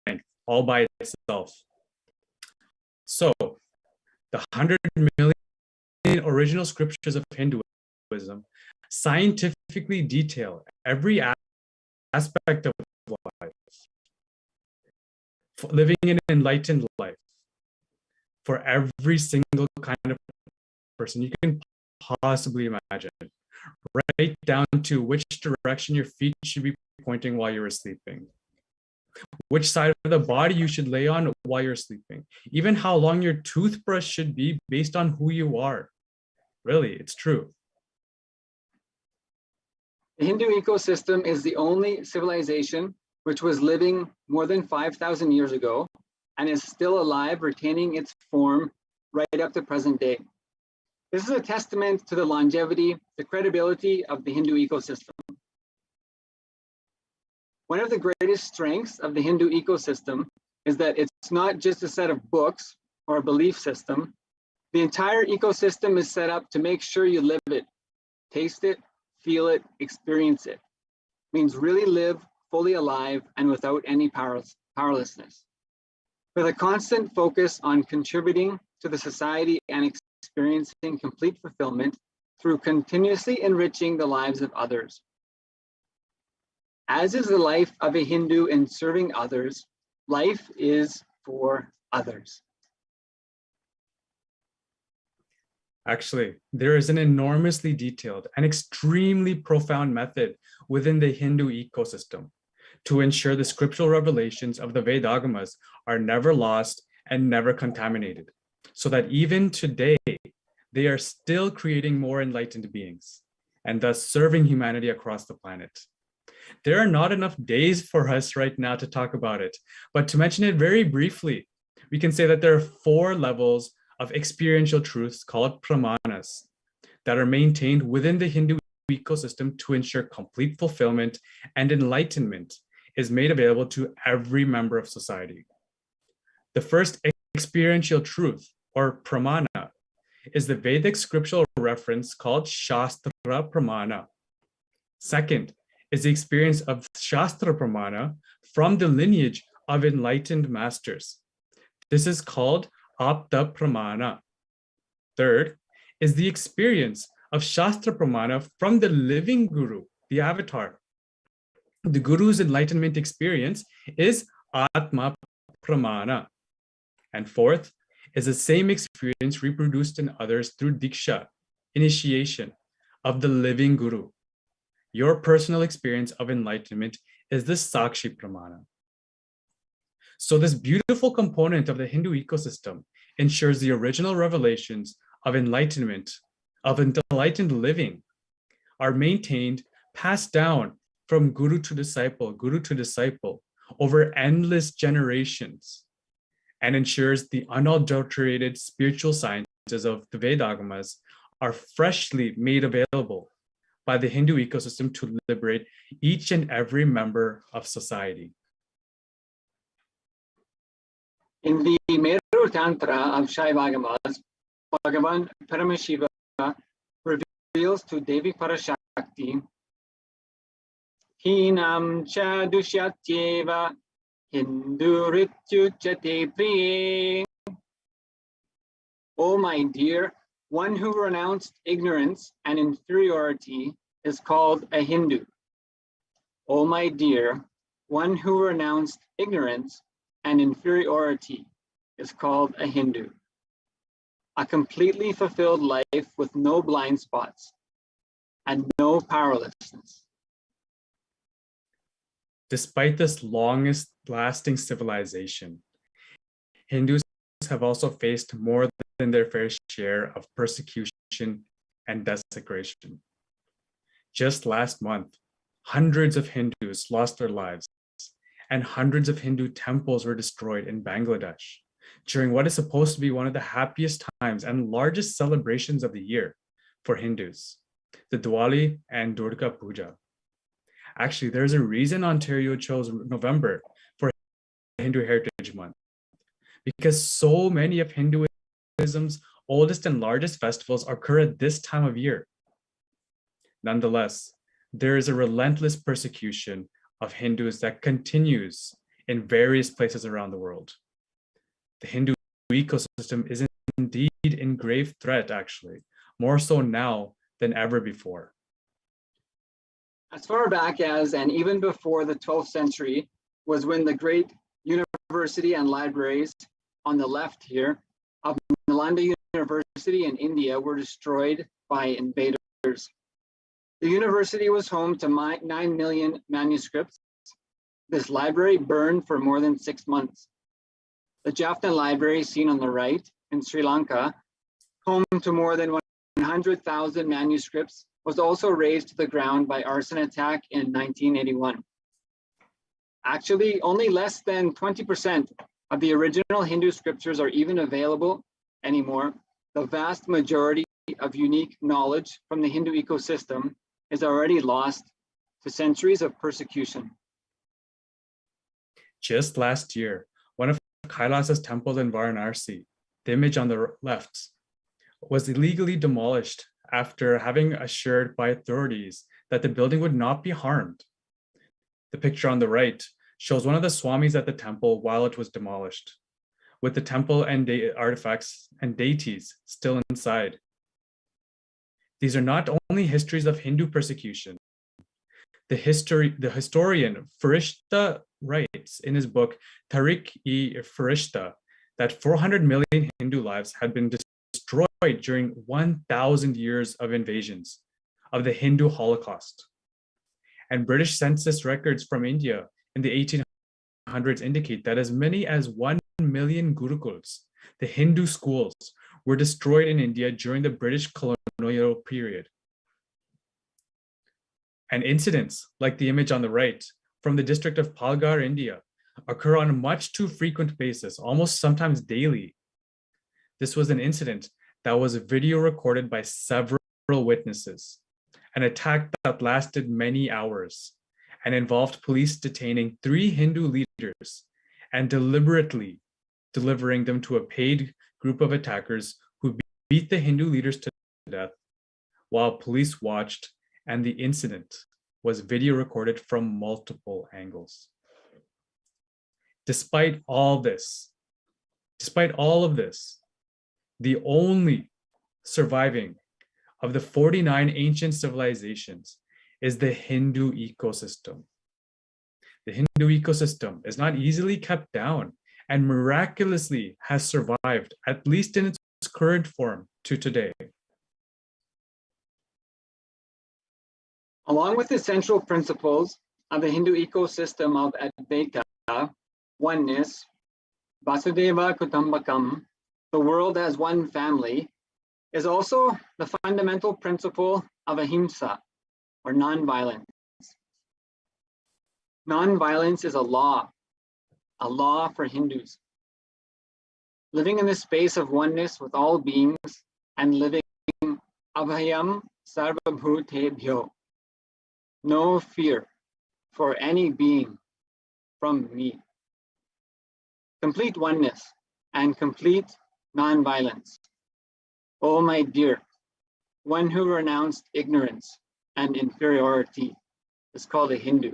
length, all by itself. So, the 100 million original scriptures of Hinduism scientifically detail every aspect of life, for living an enlightened life, for every single kind of person you can possibly imagine, right down to which direction your feet should be pointing while you're sleeping, which side of the body you should lay on while you're sleeping, even how long your toothbrush should be based on who you are. Really, it's true. The Hindu ecosystem is the only civilization which was living more than 5,000 years ago and is still alive, retaining its form right up to present day. This is a testament to the longevity, the credibility of the Hindu ecosystem. One of the greatest strengths of the Hindu ecosystem is that it's not just a set of books or a belief system. The entire ecosystem is set up to make sure you live it, taste it, feel it, experience it. It means really live fully alive and without any powerlessness. With a constant focus on contributing to the society and experiencing complete fulfillment through continuously enriching the lives of others. As is the life of a Hindu in serving others, life is for others. Actually, there is an enormously detailed and extremely profound method within the Hindu ecosystem to ensure the scriptural revelations of the Vedagamas are never lost and never contaminated, so that even today, they are still creating more enlightened beings and thus serving humanity across the planet. There are not enough days for us right now to talk about it, but to mention it very briefly, we can say that there are 4 levels of experiential truths called pramanas that are maintained within the Hindu ecosystem to ensure complete fulfillment and enlightenment is made available to every member of society. The first experiential truth, or pramana, is the Vedic scriptural reference called Shastra Pramana. Second is the experience of Shastra Pramana from the lineage of enlightened masters. This is called Apta Pramana. Third is the experience of Shastra Pramana from the living Guru, the avatar. The Guru's enlightenment experience is Atma Pramana. And fourth is the same experience reproduced in others through Diksha, initiation of the living Guru. Your personal experience of enlightenment is the Sakshi Pramana. So this beautiful component of the Hindu ecosystem ensures the original revelations of enlightenment, of enlightened living, are maintained, passed down from guru to disciple over endless generations, and ensures the unadulterated spiritual sciences of the Vedagamas are freshly made available by the Hindu ecosystem to liberate each and every member of society. In the Meru Tantra of Shaivagamas, Bhagavan Paramashiva reveals to Devi Parashakti, Hinam cha dusyatyeva hindurityuchate priye. O my dear, one who renounced ignorance and inferiority is called a Hindu. O my dear, one who renounced ignorance and inferiority is called a Hindu. A completely fulfilled life with no blind spots and no powerlessness. Despite this longest lasting civilization, Hindus have also faced more than their fair share of persecution and desecration. Just last month, hundreds of Hindus lost their lives, and hundreds of Hindu temples were destroyed in Bangladesh during what is supposed to be one of the happiest times and largest celebrations of the year for Hindus, the Diwali and Durga Puja. Actually, there's a reason Ontario chose November for Hindu Heritage Month, because so many of Hinduism's oldest and largest festivals occur at this time of year. Nonetheless, there is a relentless persecution of Hindus that continues in various places around the world. The Hindu ecosystem is indeed in grave threat, actually, more so now than ever before. As far back as and even before the 12th century was when the great university and libraries on the left here of Nalanda University in India were destroyed by invaders. The university was home to 9 million manuscripts. This library burned for more than 6 months. The Jaffna Library, seen on the right in Sri Lanka, home to more than 100,000 manuscripts, was also razed to the ground by arson attack in 1981. Actually, only less than 20% of the original Hindu scriptures are even available anymore. The vast majority of unique knowledge from the Hindu ecosystem is already lost to centuries of persecution. Just last year, one of Kailasa'S temples in Varanasi, the image on the left, was illegally demolished after having assured by authorities that the building would not be harmed. The picture on the right shows one of the Swamis at the temple while it was demolished, with the temple and artifacts and deities still inside. These are not only histories of Hindu persecution. The historian Farishta writes in his book Tariq-e-Farishta that 400 million Hindu lives had been destroyed during 1,000 years of invasions of the Hindu Holocaust. And British census records from India in the 1800s indicate that as many as 1 million gurukuls, the Hindu schools, were destroyed in India during the British colonial period. And incidents like the image on the right from the district of Palghar, India, occur on a much too frequent basis, almost sometimes daily. This was an incident that was video recorded by several witnesses, an attack that lasted many hours and involved police detaining 3 Hindu leaders and deliberately delivering them to a paid group of attackers who beat the Hindu leaders to death while police watched, and the incident was video recorded from multiple angles. Despite all of this, the only surviving of the 49 ancient civilizations is the Hindu ecosystem. The Hindu ecosystem is not easily kept down and miraculously has survived, at least in its current form, to today. Along with the central principles of the Hindu ecosystem of Advaita, oneness, Vasudeva Kutumbakam, the world as one family, is also the fundamental principle of ahimsa, or nonviolence. Nonviolence is a law for Hindus. Living in the space of oneness with all beings and living abhayam sarvabhutebhyo, no fear for any being from me. Complete oneness and complete nonviolence. Oh my dear, one who renounced ignorance and inferiority is called a Hindu.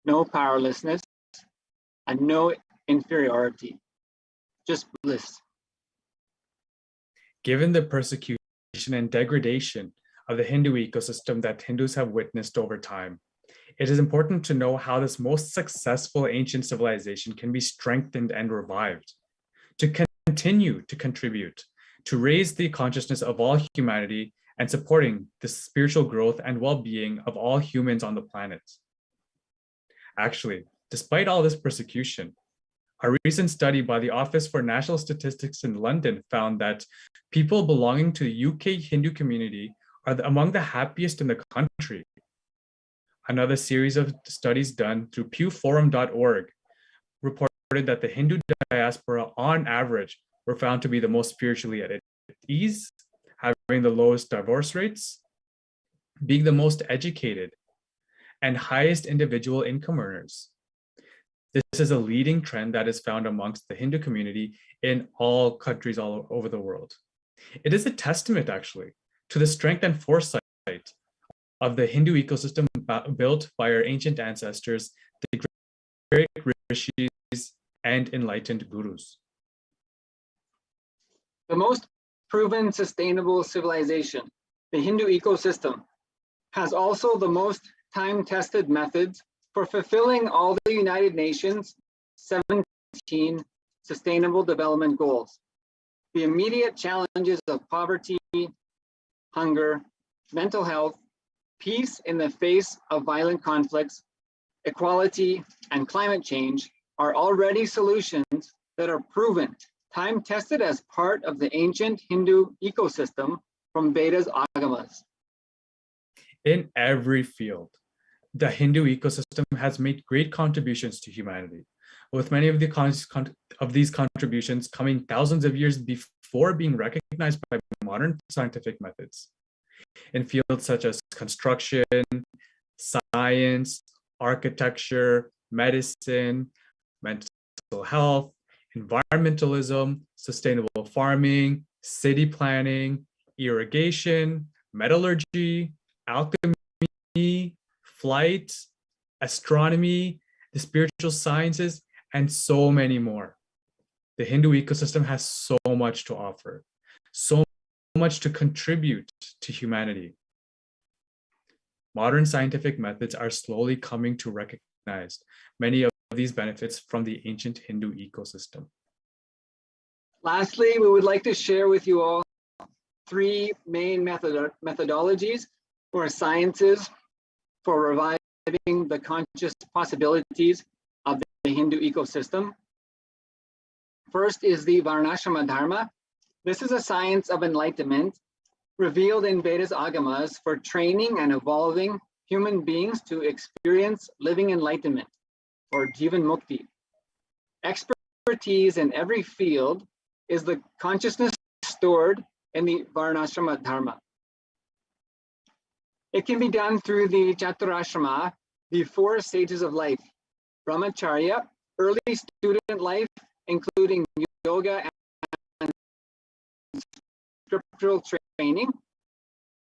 No powerlessness and no inferiority, just bliss. Given the persecution and degradation of the Hindu ecosystem that Hindus have witnessed over time, it is important to know how this most successful ancient civilization can be strengthened and revived, to continue to contribute, to raise the consciousness of all humanity and supporting the spiritual growth and well-being of all humans on the planet. Actually, despite all this persecution, a recent study by the Office for National Statistics in London found that people belonging to the UK Hindu community are among the happiest in the country. Another series of studies done through pewforum.org reported that the Hindu diaspora on average were found to be the most spiritually at ease, having the lowest divorce rates, being the most educated, and highest individual income earners. This is a leading trend that is found amongst the Hindu community in all countries all over the world. It is a testament, actually, to the strength and foresight of the Hindu ecosystem built by our ancient ancestors, the great rishis and enlightened gurus. The most proven sustainable civilization, the Hindu ecosystem, has also the most time-tested methods for fulfilling all the United Nations 17 Sustainable Development Goals. The immediate challenges of poverty, hunger, mental health, peace in the face of violent conflicts, equality, and climate change are already solutions that are proven, time-tested as part of the ancient Hindu ecosystem from Vedas Agamas. In every field, the Hindu ecosystem has made great contributions to humanity, with many of these contributions coming thousands of years before being recognized by modern scientific methods. In fields such as construction, science, architecture, medicine, mental health, environmentalism, sustainable farming, city planning, irrigation, metallurgy, alchemy, flight, astronomy, the spiritual sciences, and so many more. The Hindu ecosystem has so much to offer, so much to contribute to humanity. Modern scientific methods are slowly coming to recognize many of these benefits from the ancient Hindu ecosystem. Lastly, we would like to share with you all three main methodologies or sciences for reviving the conscious possibilities of the Hindu ecosystem. First is the Varnashrama Dharma. This is a science of enlightenment revealed in Vedas Agamas for training and evolving human beings to experience living enlightenment, or Jivan Mukti. Expertise in every field is the consciousness stored in the Varnashrama Dharma. It can be done through the Chaturashrama, the 4 stages of life: Brahmacharya, early student life, including yoga and scriptural training;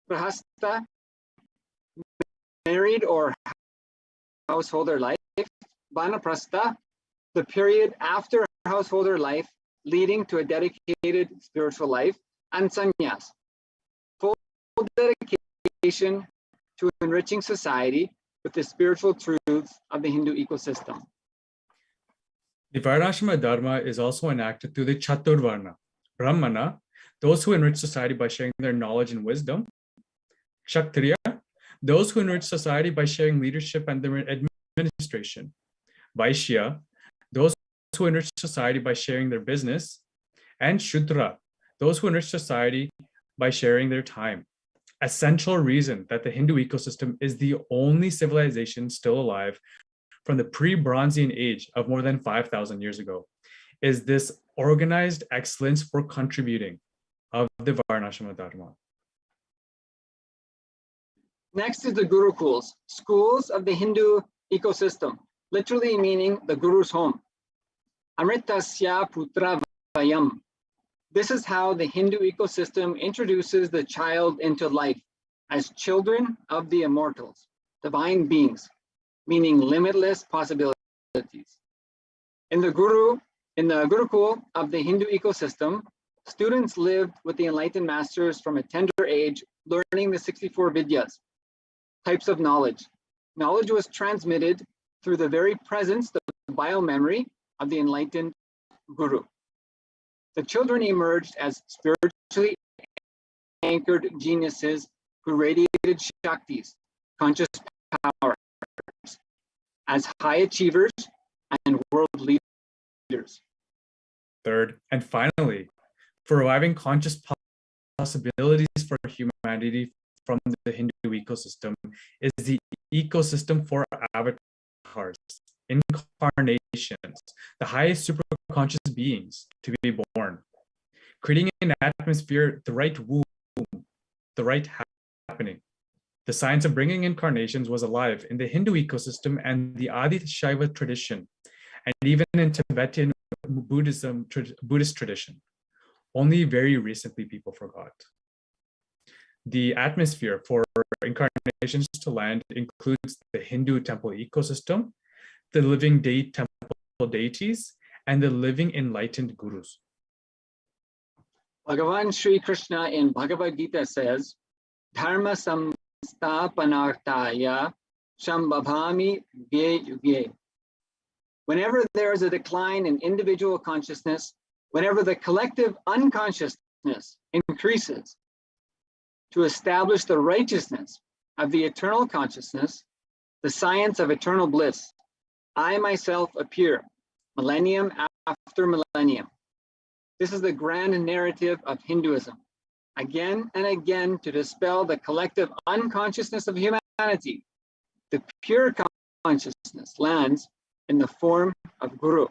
Grahastha, married or householder life; Vanaprastha, the period after householder life leading to a dedicated spiritual life; and Sannyas, full dedication to enriching society with the spiritual truths of the Hindu ecosystem. The Varnashrama Dharma is also enacted through the Chaturvarna: Brahmana, those who enrich society by sharing their knowledge and wisdom; Kshatriya, those who enrich society by sharing leadership and their administration; Vaishya, who enrich society by sharing their business, and Shudra, those who enrich society by sharing their time. A central reason that the Hindu ecosystem is the only civilization still alive from the pre-Bronzean age of more than 5,000 years ago is this organized excellence for contributing of the Varnashrama Dharma. Next is the Gurukuls, schools of the Hindu ecosystem, literally meaning the Guru's home. Amritasya Putra Vayam. This is how the Hindu ecosystem introduces the child into life as children of the immortals, divine beings, meaning limitless possibilities. In the Gurukul of the Hindu ecosystem, students lived with the enlightened masters from a tender age, learning the 64 vidyas, types of knowledge. Knowledge was transmitted through the very presence, the biomemory of the enlightened Guru. The children emerged as spiritually anchored geniuses who radiated Shaktis, conscious powers, as high achievers and world leaders. Third, and finally, for reviving conscious possibilities for humanity from the Hindu ecosystem is the ecosystem for avatars, incarnations, the highest superconscious beings to be born, creating an atmosphere, the right womb, the right happening. The science of bringing incarnations was alive in the Hindu ecosystem and the Adi Shaiva tradition, and even in Tibetan Buddhist tradition. Only very recently people forgot. The atmosphere for incarnations to land includes the Hindu temple ecosystem, the living temple deities, and the living enlightened gurus. Bhagavan Sri Krishna in Bhagavad Gita says, Dharma samstapanartaya shambhabhami yuge yuge. Whenever there is a decline in individual consciousness, whenever the collective unconsciousness increases, to establish the righteousness of the eternal consciousness, the science of eternal bliss, I myself appear, millennium after millennium. This is the grand narrative of Hinduism, again and again to dispel the collective unconsciousness of humanity. The pure consciousness lands in the form of Guru.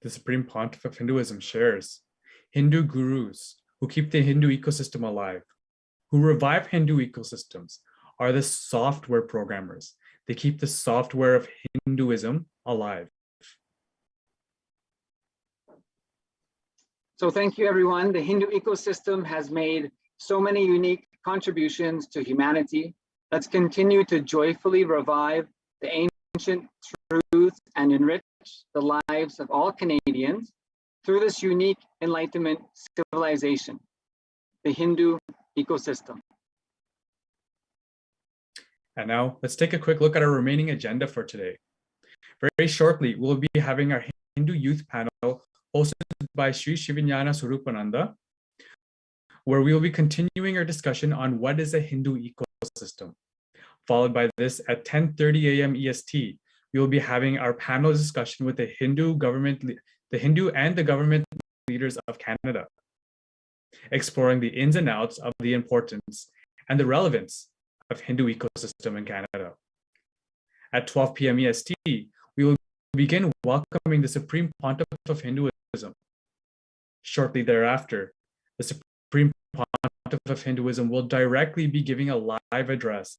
The Supreme Pontiff of Hinduism shares Hindu gurus who keep the Hindu ecosystem alive, who revive Hindu ecosystems, are the software programmers. They keep the software of Hinduism alive. So thank you, everyone. The Hindu ecosystem has made so many unique contributions to humanity. Let's continue to joyfully revive the ancient truths and enrich the lives of all Canadians through this unique enlightenment civilization, the Hindu ecosystem. And now let's take a quick look at our remaining agenda for today. Very shortly, we'll be having our Hindu youth panel hosted by Sri Shivanyana Swarupananda, where we will be continuing our discussion on what is a Hindu ecosystem. Followed by this at 10:30 a.m. EST, we will be having our panel discussion with the Hindu and the government leaders of Canada, exploring the ins and outs of the importance and the relevance of Hindu ecosystem in Canada. At 12 p.m. EST, we will begin welcoming the Supreme Pontiff of Hinduism. Shortly thereafter, the Supreme Pontiff of Hinduism will directly be giving a live address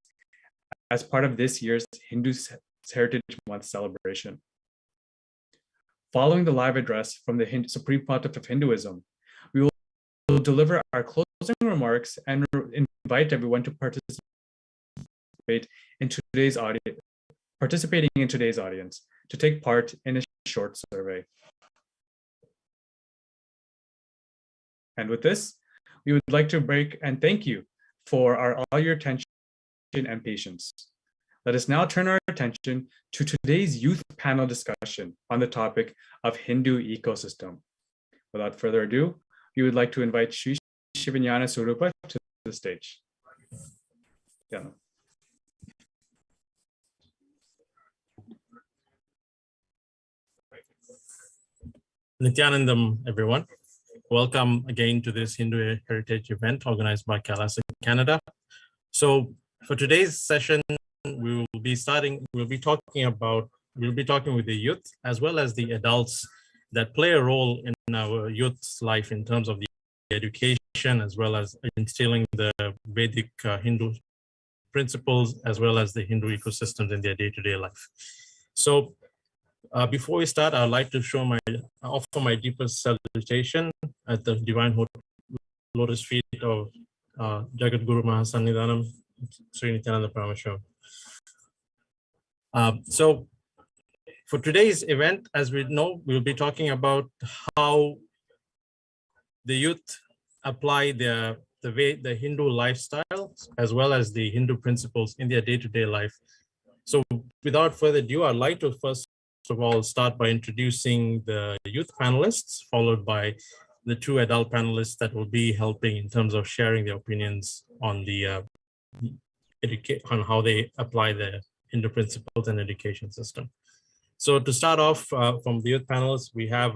as part of this year's Hindu Heritage Month celebration. Following the live address from the Supreme Pontiff of Hinduism, we will deliver our closing remarks and invite everyone to participate in today's audience, to take part in a short survey. And with this, we would like to break and thank you for all your attention and patience. Let us now turn our attention to today's youth panel discussion on the topic of Hindu ecosystem. Without further ado, we would like to invite Sri Shivanyana Swarupa to the stage. Yeah. Nithyanandam, everyone. Welcome again to this Hindu Heritage event organized by Kailasa, Canada. So for today's session, we'll be talking with the youth as well as the adults that play a role in our youth's life in terms of the education, as well as instilling the Vedic Hindu principles, as well as the Hindu ecosystems in their day-to-day life. So before we start, I'd like to offer my deepest salutation at the divine lotus feet of Jagat Guru Mahasannidhanam, Sri Nithyananda Paramashivam. So for today's event, as we know, we'll be talking about how the youth apply the Hindu lifestyle as well as the Hindu principles in their day-to-day life. So without further ado, I'd like to first of all start by introducing the youth panelists, followed by the two adult panelists that will be helping in terms of sharing their opinions on the on how they apply the Hindu principles and education system. So to start off from the youth panelists, we have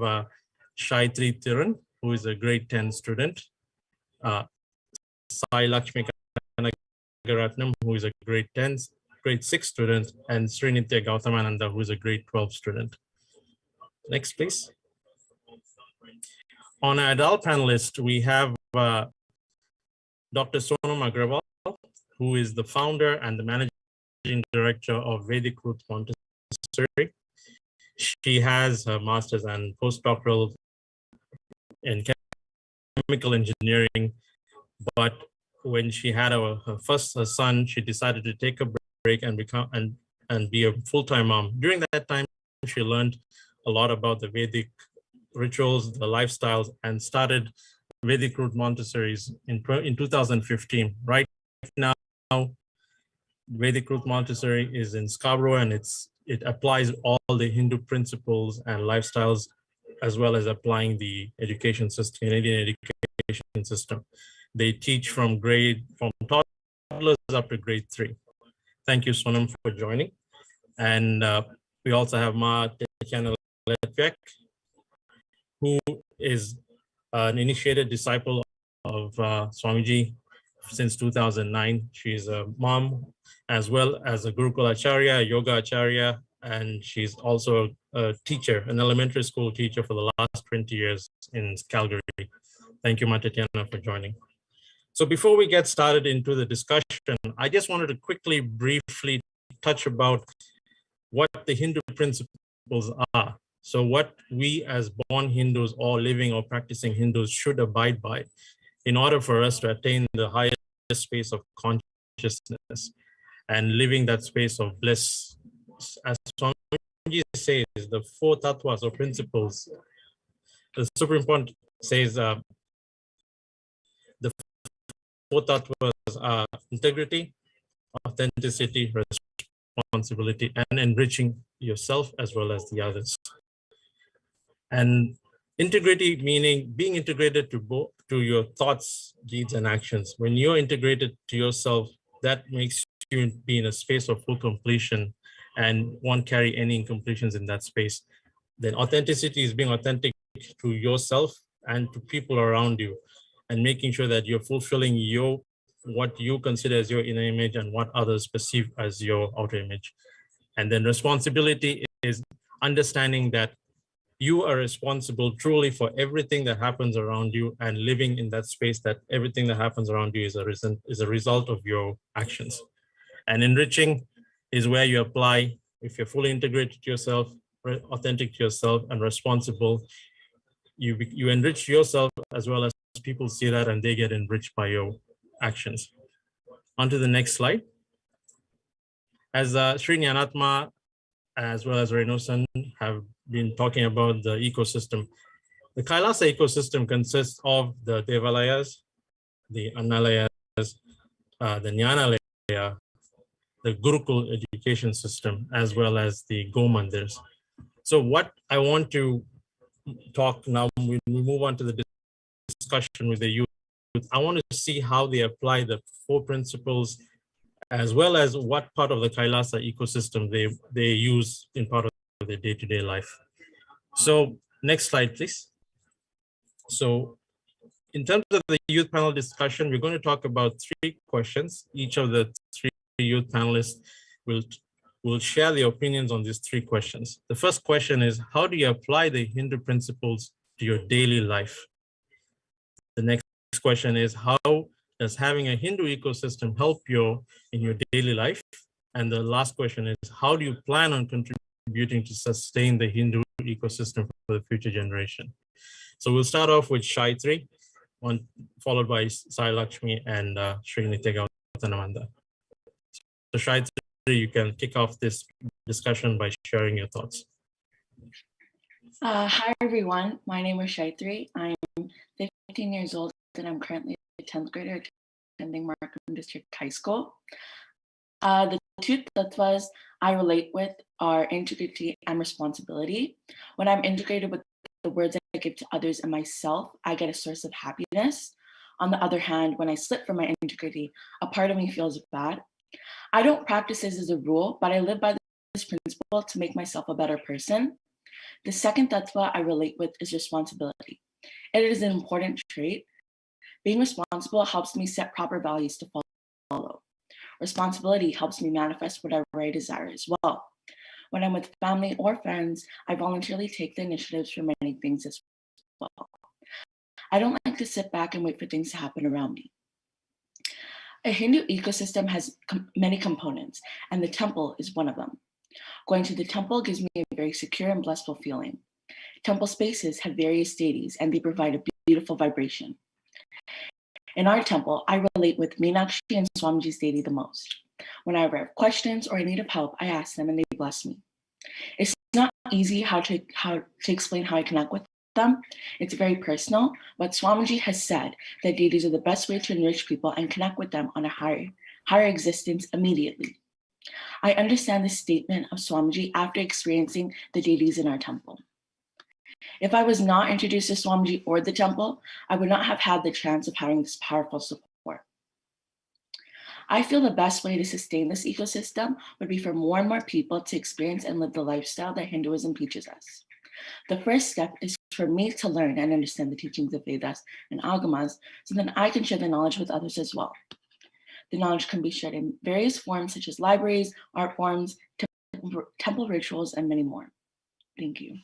Shaitri Thiran, who is a grade 10 student, Sai Lakshmi Kanagaratnam, who is a grade 6 student, and Srinitya Gautamananda, who is a grade 12 student. Next, please. On our adult panelist, we have Dr. Sonam Agrawal, who is the founder and the managing director of Vedic Root Montessori. She has her master's and postdoctoral in chemical engineering, but when she had her first son, she decided to take a break and be a full-time mom. During that time, she learned a lot about the Vedic rituals, the lifestyles, and started Vedic Root Montessori's in 2015. Right now, Vedic Root Montessori is in Scarborough, and it applies all the Hindu principles and lifestyles, as well as applying the education system, Canadian education system. They teach from toddlers up to grade 3. Thank you, Sonam, for joining. And we also have Ma Tetjana Letvek, who is an initiated disciple of Swamiji since 2009. She's a mom, as well as a Gurukul Acharya, a Yoga Acharya, and she's also a teacher, an elementary school teacher for the last 20 years in Calgary. Thank you, Ma Tetjana, for joining. So before we get started into the discussion, I just wanted to briefly touch about what the Hindu principles are. So what we as born Hindus or living or practicing Hindus should abide by in order for us to attain the highest space of consciousness and living that space of bliss. As Swamiji says, the 4 tattvas or principles, the Supreme Point says the 4 tattvas are integrity, authenticity, responsibility, and enriching yourself as well as the others. And integrity meaning being integrated to your thoughts, deeds, and actions. When you're integrated to yourself, that makes you be in a space of full completion and won't carry any incompletions in that space. Then authenticity is being authentic to yourself and to people around you, and making sure that you're fulfilling what you consider as your inner image and what others perceive as your outer image. And then responsibility is understanding that you are responsible truly for everything that happens around you, and living in that space that everything that happens around you is a result of your actions. And enriching is where you apply, if you're fully integrated to yourself, authentic to yourself, and responsible, you enrich yourself as well as people see that and they get enriched by your actions. On to the next slide. As Sri Nyanatma as well as Renosan have been talking about the ecosystem, the Kailasa ecosystem consists of the Devalayas, the Annalayas, the Jnanalaya, the Gurukul education system, as well as the Go Mandirs. So what I want to talk now, we move on to the discussion with the youth. I want to see how they apply the 4 principles, as well as what part of the Kailasa ecosystem they use in part of their day-to-day life. So Next slide, please. So in terms of the youth panel discussion, we're going to talk about 3 questions. Each of the 3 youth panelists will share their opinions on these 3 questions. The first question is, how do you apply the Hindu principles to your daily life? The next question is, how does having a Hindu ecosystem help you in your daily life? And the last question is, how do you plan on contributing to sustain the Hindu ecosystem for the future generation? So we'll start off with Shaitri, followed by Sai Lakshmi and Sri Nithyananda. So Shaitri, you can kick off this discussion by sharing your thoughts. Hi everyone, my name is Shaitri. I'm 15 years old and I'm currently a 10th grader attending Markham District High School. The 2 tattvas I relate with are integrity and responsibility. When I'm integrated with the words I give to others and myself, I get a source of happiness. On the other hand, when I slip from my integrity, a part of me feels bad. I don't practice this as a rule, but I live by this principle to make myself a better person. The second tattva I relate with is responsibility. It is an important trait. Being responsible helps me set proper values to follow. Responsibility helps me manifest whatever I desire as well. When I'm with family or friends, I voluntarily take the initiatives for many things as well. I don't like to sit back and wait for things to happen around me. A Hindu ecosystem has many components, and the temple is one of them. Going to the temple gives me a very secure and blissful feeling. Temple spaces have various deities, and they provide a beautiful vibration. In our temple, I relate with Meenakshi and Swamiji's deity the most. Whenever I have questions or I need help, I ask them and they bless me. It's not easy how to explain how I connect with them. It's very personal, but Swamiji has said that deities are the best way to enrich people and connect with them on a higher existence immediately. I understand the statement of Swamiji after experiencing the deities in our temple. If I was not introduced to Swamiji or the temple, I would not have had the chance of having this powerful support. I feel the best way to sustain this ecosystem would be for more and more people to experience and live the lifestyle that Hinduism teaches us. The first step is for me to learn and understand the teachings of Vedas and Agamas so that I can share the knowledge with others as well. The knowledge can be shared in various forms such as libraries, art forms, temple rituals, and many more. Thank you.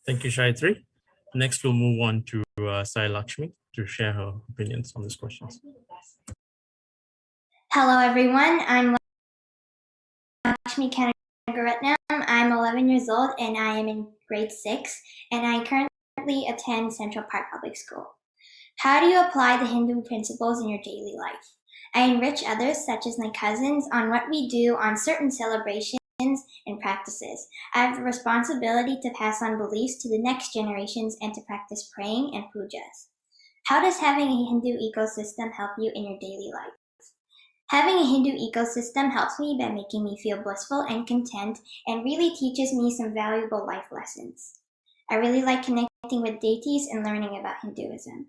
Thank you, Shaitri. Next, we'll move on to Sai Lakshmi to share her opinions on these questions. Hello, everyone. I'm Lakshmi Kanagaratnam. I'm 11 years old and I am in grade 6, and I currently attend Central Park Public School. How do you apply the Hindu principles in your daily life? I enrich others, such as my cousins, on what we do on certain celebrations and practices. I have the responsibility to pass on beliefs to the next generations and to practice praying and pujas. How does having a Hindu ecosystem help you in your daily life? Having a Hindu ecosystem helps me by making me feel blissful and content, and really teaches me some valuable life lessons. I really like connecting with deities and learning about Hinduism.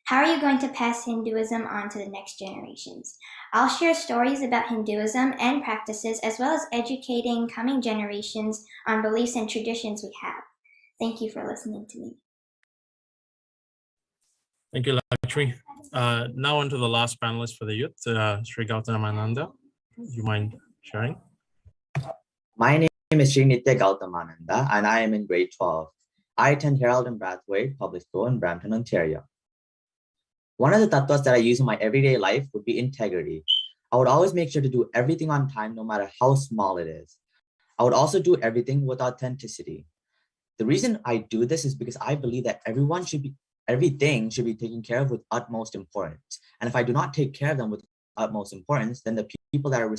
How are you going to pass Hinduism on to the next generations? I'll share stories about Hinduism and practices, as well as educating coming generations on beliefs and traditions we have. Thank you for listening to me. Thank you, Lakshmi. Now on to the last panelist for the youth, Sri Gautamananda. Do you mind sharing? My name is Sri Gautamananda, and I am in grade 12. I attend Herald and Brathwaite Public School in Brampton, Ontario. One of the tattvas that I use in my everyday life would be integrity. I would always make sure to do everything on time, no matter how small it is. I would also do everything with authenticity. The reason I do this is because I believe that everything should be taken care of with utmost importance. And if I do not take care of them with utmost importance, then the people that are